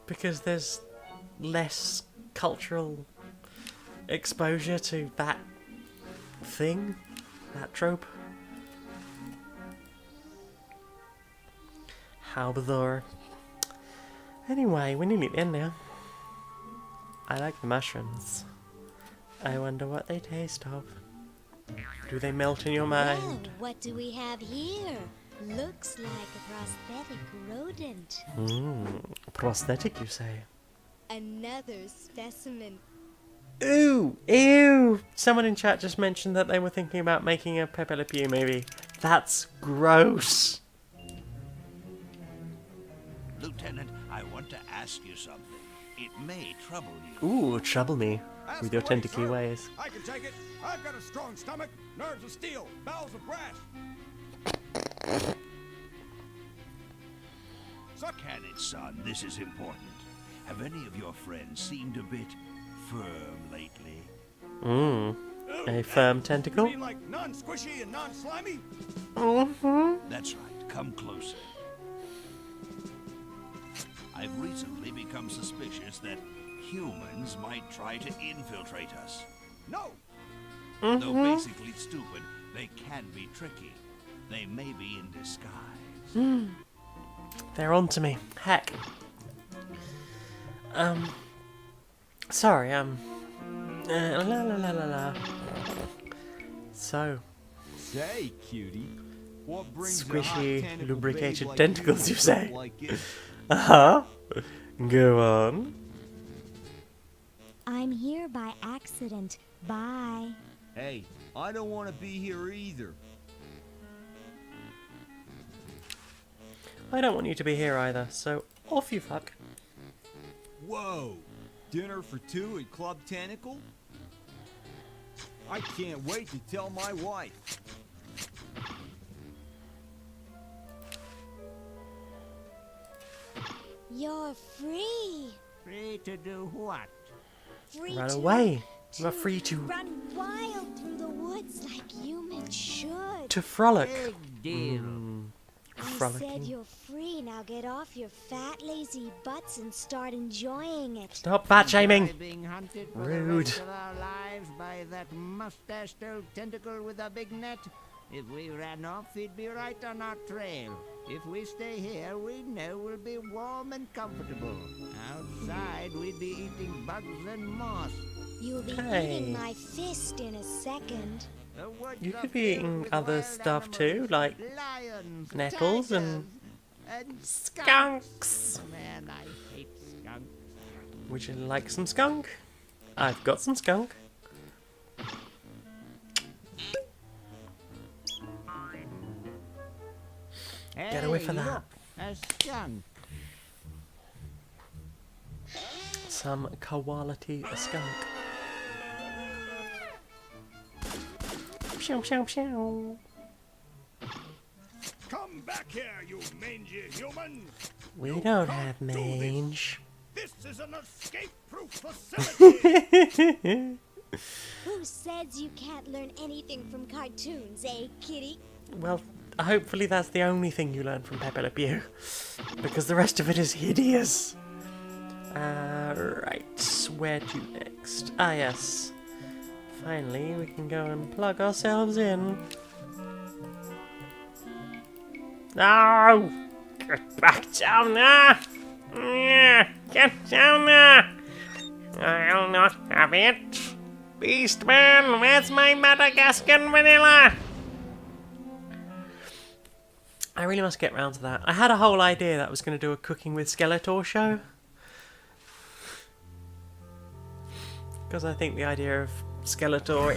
Because there's less cultural exposure to that thing, that trope. How bizarre. Anyway, we're nearly at the end now. I like the mushrooms. I wonder what they taste of. Do they melt in your
Well,
mind?
what do we have here? Looks like a prosthetic rodent.
Prosthetic, you say?
Another specimen.
Ooh, ew! Someone in chat just mentioned that they were thinking about making a Pepe Le Pew movie. That's gross.
Lieutenant, I want to ask you something. It may trouble you.
Ooh, trouble me with your tentacle
sir.
ways.
I can take it. I've got a strong stomach, nerves of steel, bowels of brass.
Can it, son? This is important. Have any of your friends seemed a bit firm lately?
A firm tentacle?
You mean like non-squishy and non-slimy?
That's right. Come closer. I've recently become suspicious that humans might try to infiltrate us.
No!
Though basically stupid, they can be tricky. They may be in disguise.
They're on to me. Heck. Sorry, la la la la la. So,
Say, cutie, what brings a hot
squishy,
tentacle
lubricated
babe like
tentacles,
you
you
to
say?
like it?
Uh-huh. Go on.
I'm here by accident. Bye.
Hey, I don't want to be here either.
I don't want you to be here either, so off you fuck.
Whoa! Dinner for two at Club Tentacle? I can't wait to tell my wife.
You're free.
Free to do what?
Free
Run
to
away. You are free to
run wild through the woods like humans should.
frolic.
Big deal.
I said
Frolicking.
you're free. Now get off your fat, lazy butts and start enjoying it.
Stop fat shaming.
Being hunted for
Rude.
the rest of our lives by that mustached old tentacle with a big net. If we ran off, he'd be right on our trail. If we stay here, we know we'll be warm and comfortable. Outside, we'd be eating bugs and moss.
You'll be
Hey.
eating my fist in a second.
The woods
You
are
could be
filled
eating
with
other
wild
stuff
animals,
too, like
lions,
nettles and
and
skunks.
Man, I hate skunks.
Would you like some skunk? I've got some skunk. Get away from
Hey,
that.
look, a skunk.
Some quality skunk. Pew, pew, pew.
Come back here, you mangy humans!
We don't have mange.
This is an escape-proof facility!
Who says you can't learn anything from cartoons, eh, kitty?
Well, hopefully that's the only thing you learn from Pepe Le Pew. Because the rest of it is hideous. Right, where to next? Ah, yes. Finally, we can go and plug ourselves in. No! Get back down there! Yeah, get down there! I'll not have it. Beastman, where's my Madagascar vanilla? I really must get round to that. I had a whole idea that I was going to do a Cooking with Skeletor show. Because I think the idea of Skeletor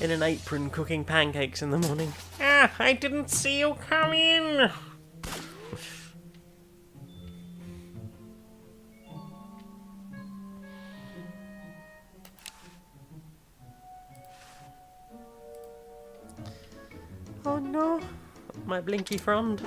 in an apron cooking pancakes in the morning. Ah, I didn't see you come in. Oh no, my blinky frond.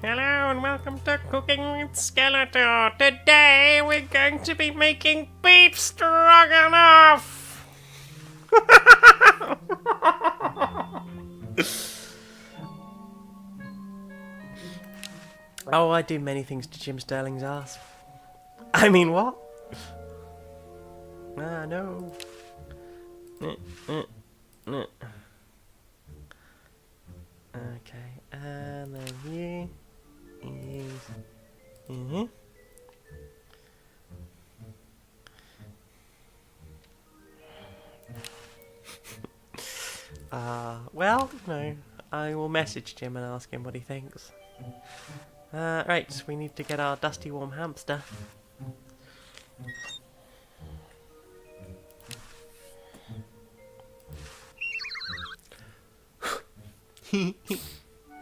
Hello and welcome to Cooking with Skeletor. Today we're going to be making beef stroganoff. Oh, I do many things to Jim Sterling's ass. I mean, what? Ah, no. Okay, and then you is well, no. I will message Jim and ask him what he thinks. Right, we need to get our dusty warm hamster.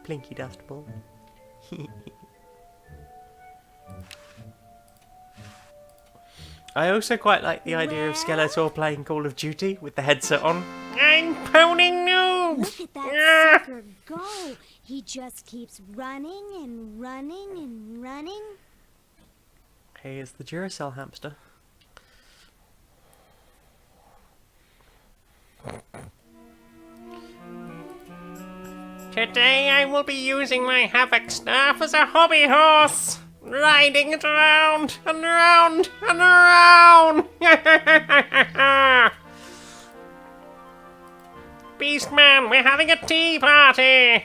Plinky dustball. I also quite like the idea of Skeletor playing Call of Duty with the headset on. I'm Pony Noob!
Look at that sucker go. He just keeps running and running and running.
Here's the Duracell hamster. Today I will be using my Havoc staff as a hobby horse, riding it around and around and around. Beastman, we're having a tea party.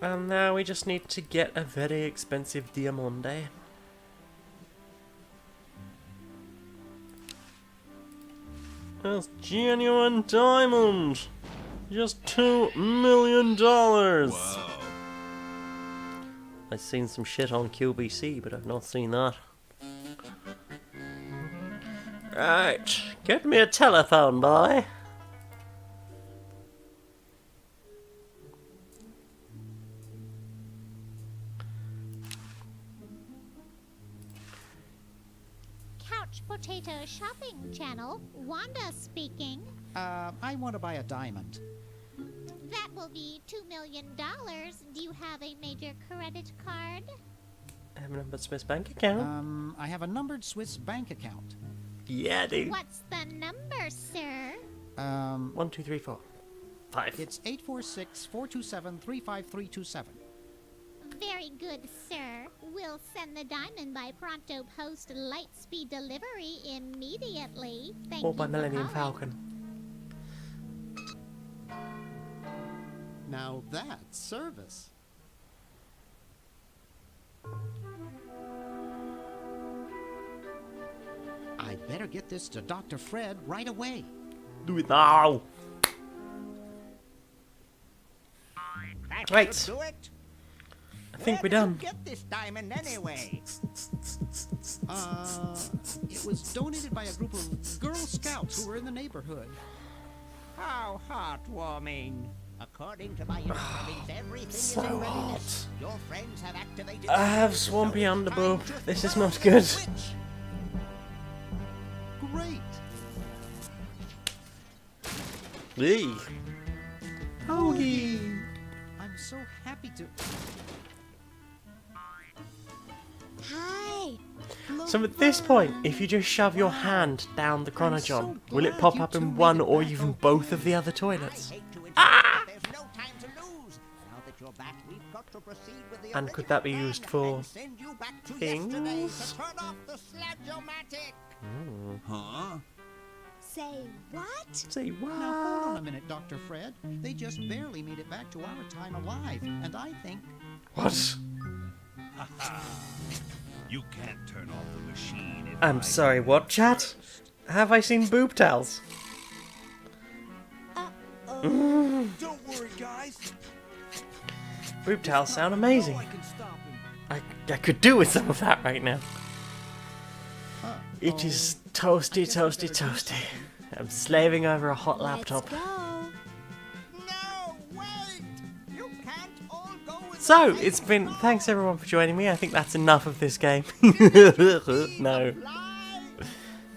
And now we just need to get a very expensive diamante. That's genuine diamond! Just $2 million!
Wow.
I've seen some shit on QBC, but I've not seen that. Right, get me a telephone, boy.
Couch Potato Shopping Channel, Wanda speaking.
I want to buy a diamond.
That will be $2 million. Do you have a major credit card?
I have a numbered Swiss bank account.
I have a numbered Swiss bank account.
Yeah, dude.
What's the number, sir?
1, 2, 3, 4, 5.
It's 846-427-35327.
Very good, sir. We'll send the diamond by pronto post light speed delivery immediately. Thank
Or
you
by
for
Millennium
calling.
Falcon.
Now that's service. I better get this to Dr. Fred right away.
Do it now!
That
Right.
should do it.
I think we're
Where
done.
did you get this diamond anyway?
It was donated by a group of Girl Scouts who were in the neighborhood.
How heartwarming. According to my intelligence, everything
So
is in readiness. Your friends have activated...
I have swampy underboob. This is not good.
Great.
Hey. Hoagie.
I'm so happy to...
Hi.
So at this point, if you just shove your hand down the chronojohn, will it pop up in one or even both of the other toilets?
There's no time to lose. Now that you're back, we've got to proceed with the
And could that be used for
send you back to yesterday
things?
to turn off the Sledge-O-Matic.
Huh?
Say what?
Say what?
Now hold on a minute, Dr. Fred. They just barely made it back to our time alive, and I think...
What?
You can't turn off the machine if
I'm sorry, what, chat? Have I seen boob towels?
Don't worry, guys.
Boob towels sound amazing.
I can stop him.
I could do with some of that right now. It is toasty, toasty, toasty. I'm slaving over a hot laptop.
No, wait! You can't all go with
So, it's been... Thanks everyone for joining me. I think that's enough of this game. No.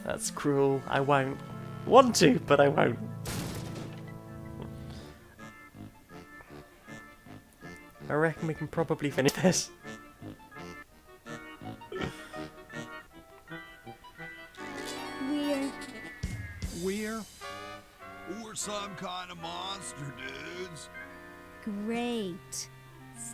That's cruel. I won't. Want to, but I won't. I reckon we can probably finish this.
We're...
We're some kind of monster, dudes.
Great.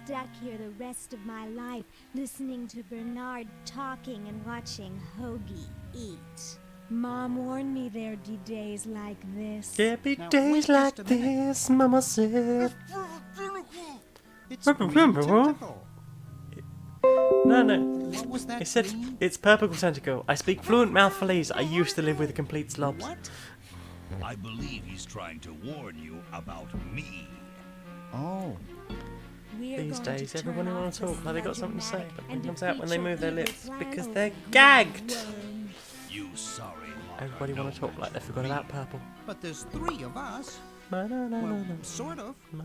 Stuck here the rest of my life, listening to Bernard talking and watching Hoagie eat. Mom warned me there'd be days like this.
There be
Now,
days
wait
like
just a minute.
this, Mama said.
It's green tentacle.
No.
What was that?
It said
green?
it's purple tentacle. I speak fluent mouthfulese. I used to live with complete slobs.
What?
I believe he's trying to warn you about me.
Oh.
We're
These
going
days,
to
everyone
turn
wants
off
to
the
talk like they got something to say,
Sledge-O-Matic
but
and
it comes out when
defeat
they
your
move their
evil
lips
plan
because
over
they're
the
gagged.
worm.
You sorry mother.
Everybody want to talk like they forgot about purple.
But there's 3 of us.
No.
Well, sort of.
No.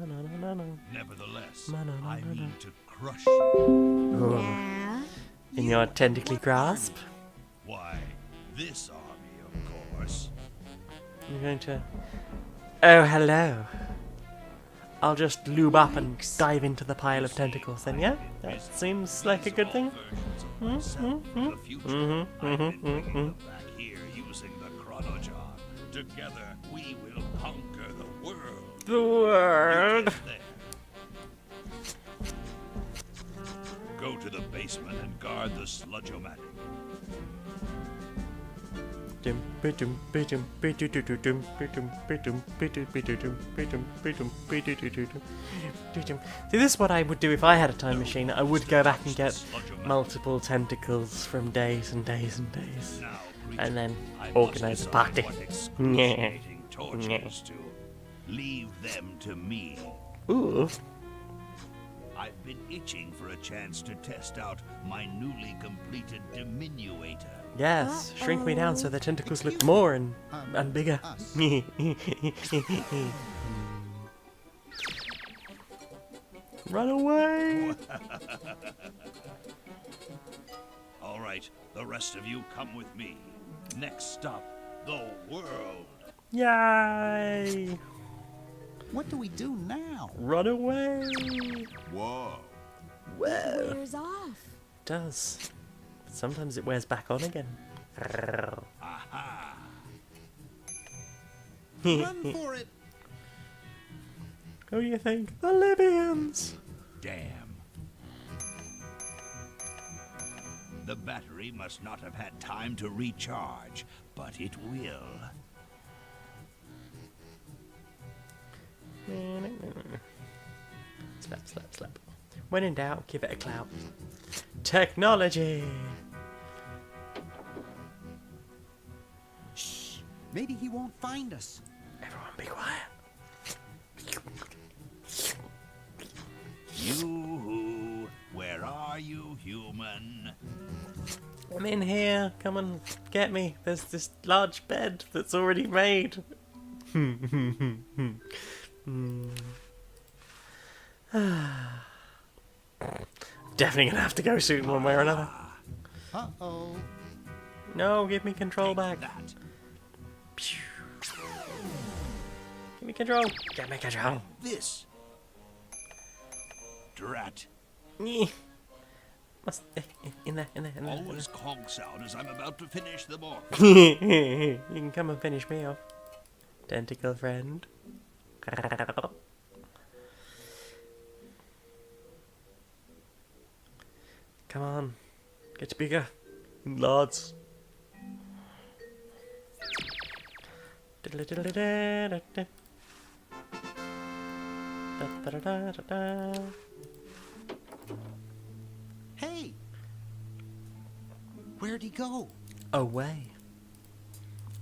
Nevertheless,
No.
I mean to crush you.
Yeah?
In your tentacly grasp.
Why, this army, of course.
I'm going to... Oh, hello. I'll just lube up and dive into the pile of tentacles then, yeah? That seems like a good thing.
The future, I've been bringing them back here using the chronojohn. Together, we will conquer the world.
The world.
There. Go to the basement and guard the Sludge-O-Matic.
Dim. this is what I would do if I had a time machine. I would go back and get multiple tentacles from days and days and days, and then organize a party. Yeah.
Leave them to me.
Ooh.
I've been itching for a chance to test out my newly completed diminuator.
Yes, shrink me down so the tentacles look more and bigger. Run away!
All right, the rest of you come with me. Next stop, the world.
Yay!
What do we do now?
Run away!
Whoa.
Whoa.
It wears off.
It does. Sometimes it wears back on again.
Aha!
Run for it!
Who do you think? The Libyans!
Damn. The battery must not have had time to recharge, but it will.
Slap, slap, slap. When in doubt, give it a clout. Technology!
Shh! Maybe he won't find us.
Everyone be quiet.
You, where are you, human?
I'm in here. Come and get me. There's this large bed that's already made. Definitely gonna have to go soon, one way or another.
Uh-oh.
No, give me control back. Give me control. Give me control.
This. Drat.
Must in there.
Always conks out as I'm about to finish them off.
You can come and finish me off, tentacle friend. Come on, get bigger, lads.
Hey! Where'd he go?
Away.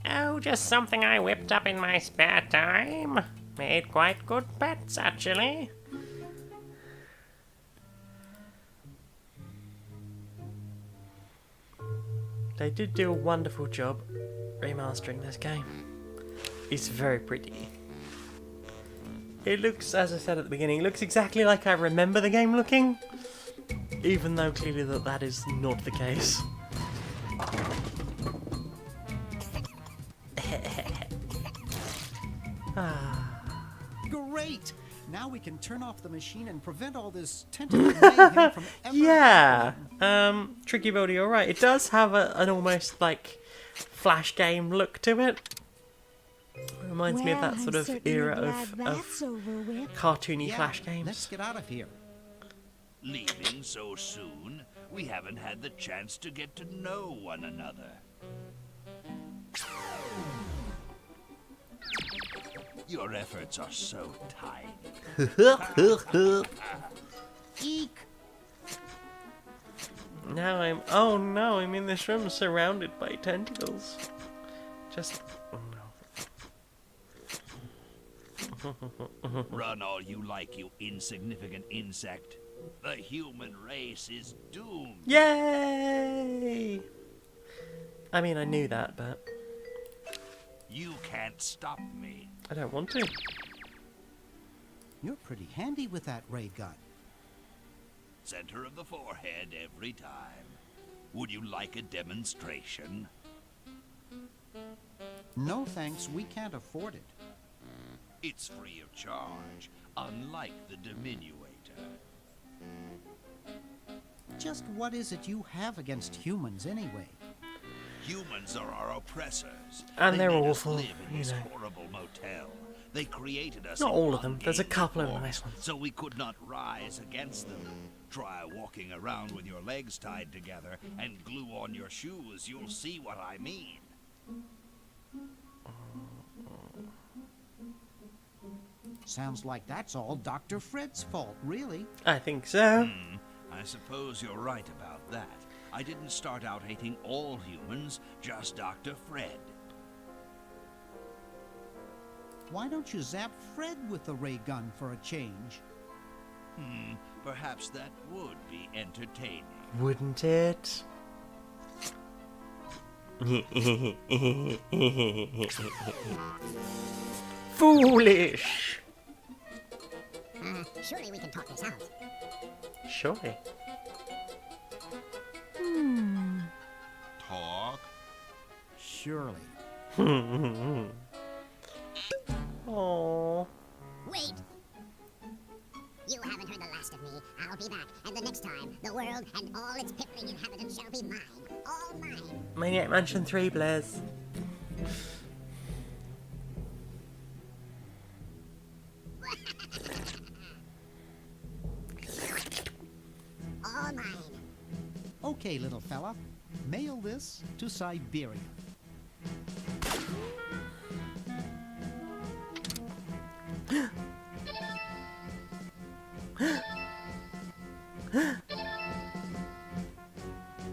Oh, just something I whipped up in my spare time. Made quite good bets, actually.
They did do a wonderful job remastering this game. It's very pretty. It looks, as I said at the beginning, it looks exactly like I remember the game looking, even though clearly that is not the case.
Great! Now we can turn off the machine and prevent all this tentacle mayhem from ever
Yeah!
happening.
Tricky Bodie, alright. It does have an almost like flash game look to it. Reminds me of that sort of era of cartoony flash games.
Let's get out of here.
Leaving so soon? We haven't had the chance to get to know one another. Your efforts are so tiny.
Eek!
Now I'm in this room surrounded by tentacles. Just,
Run all you like, you insignificant insect. The human race is doomed.
Yay! I mean, I knew that, but
You can't stop me.
I don't want to.
You're pretty handy with that ray gun.
Center of the forehead every time. Would you like a demonstration?
No thanks, we can't afford it.
It's free of charge, unlike the diminuator.
Just what is it you have against humans anyway?
Humans are our oppressors.
And they're
made us
awful,
live in
you
this
know.
horrible motel. They created us.
Not
in
all of them.
one
There's a
age
couple of
war,
nice ones.
So we could not rise against them. Try walking around with your legs tied together and glue on your shoes. You'll see what I mean.
Sounds like that's all Dr. Fred's fault, really.
I think so.
I suppose you're right about that. I didn't start out hating all humans, just Dr. Fred.
Why don't you zap Fred with the ray gun for a change?
Perhaps that would be entertaining.
Wouldn't it? Foolish!
Surely we can talk this out.
Surely.
Talk?
Surely.
Aww.
Wait! You haven't heard the last of me. I'll be back, and the next time, the world and all its piffling inhabitants shall be mine. All mine.
Maniac Mansion 3, Blaze.
All mine.
Okay, little fella. Mail this to Siberia.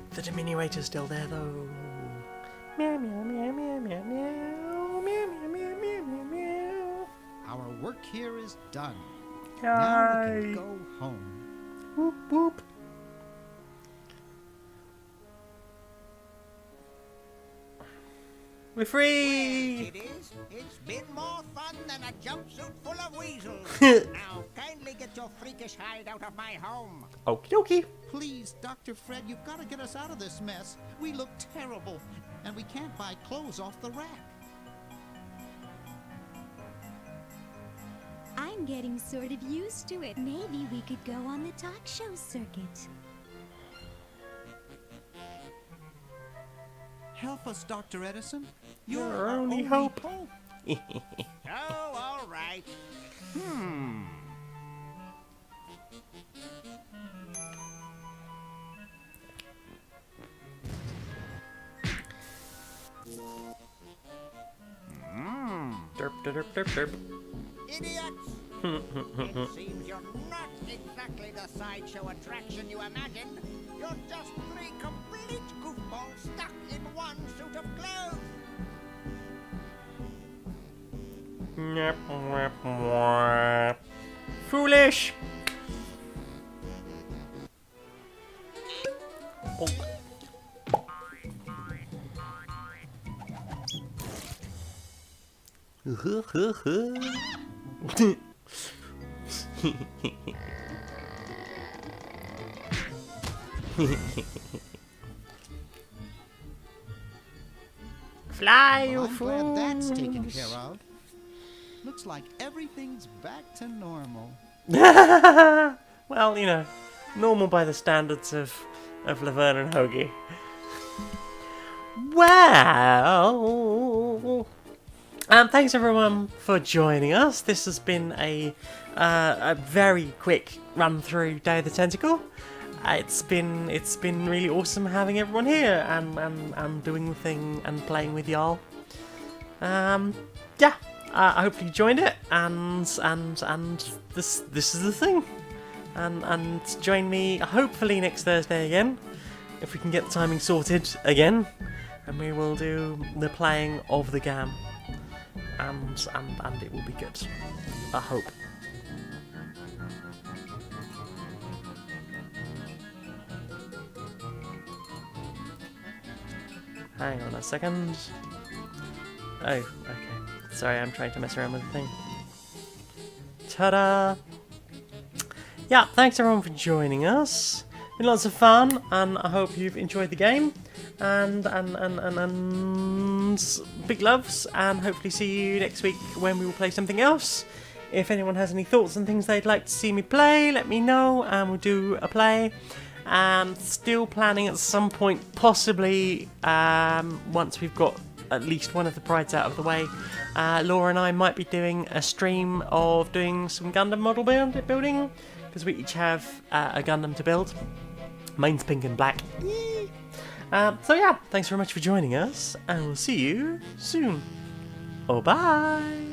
The diminuator's still there though. Meow meow meow meow meow meow meow meow meow meow meow meow.
Our work here is done.
Yay.
Now we can go home.
Whoop whoop. We're free!
It is. It's been more fun than a jumpsuit full of weasels. Now, kindly get your freakish hide out of my home.
Okie dokie.
Please, Dr. Fred, you've got to get us out of this mess. We look terrible, and we can't buy clothes off the rack.
I'm getting sort of used to it. Maybe we could go on the talk show circuit.
Help us, Dr. Edison.
You're
You're
our
our
only
only
hope.
Oh, all right.
Derp derp derp derp.
Idiots! It seems you're not exactly the sideshow attraction you imagined. You're just three complete goofballs stuck in one suit of clothes.
Nyap, nyap, nyap. Foolish! Oh. Fly, you
Well, I'm
fools!
glad that's taken care of. Looks like everything's back to normal.
Well, you know, normal by the standards of Laverne and Hoagie. Well, thanks everyone for joining us. This has been a very quick run through Day of the Tentacle. It's been really awesome having everyone here and doing the thing and playing with y'all. Yeah. I hope you joined it, and this is the thing, and join me hopefully next Thursday again, if we can get the timing sorted again, and we will do the playing of the game, and it will be good. I hope. Hang on a second. Oh, okay. Sorry, I'm trying to mess around with the thing. Ta-da! Yeah, thanks everyone for joining us. Been lots of fun, and I hope you've enjoyed the game. And big loves, and hopefully see you next week when we will play something else. If anyone has any thoughts and things they'd like to see me play, let me know, and we'll do a play. Still planning at some point, possibly once we've got at least one of the prides out of the way, Laura and I might be doing a stream of doing some Gundam model building, because we each have a Gundam to build. Mine's pink and black. So yeah, thanks very much for joining us, and we'll see you soon. Oh, bye!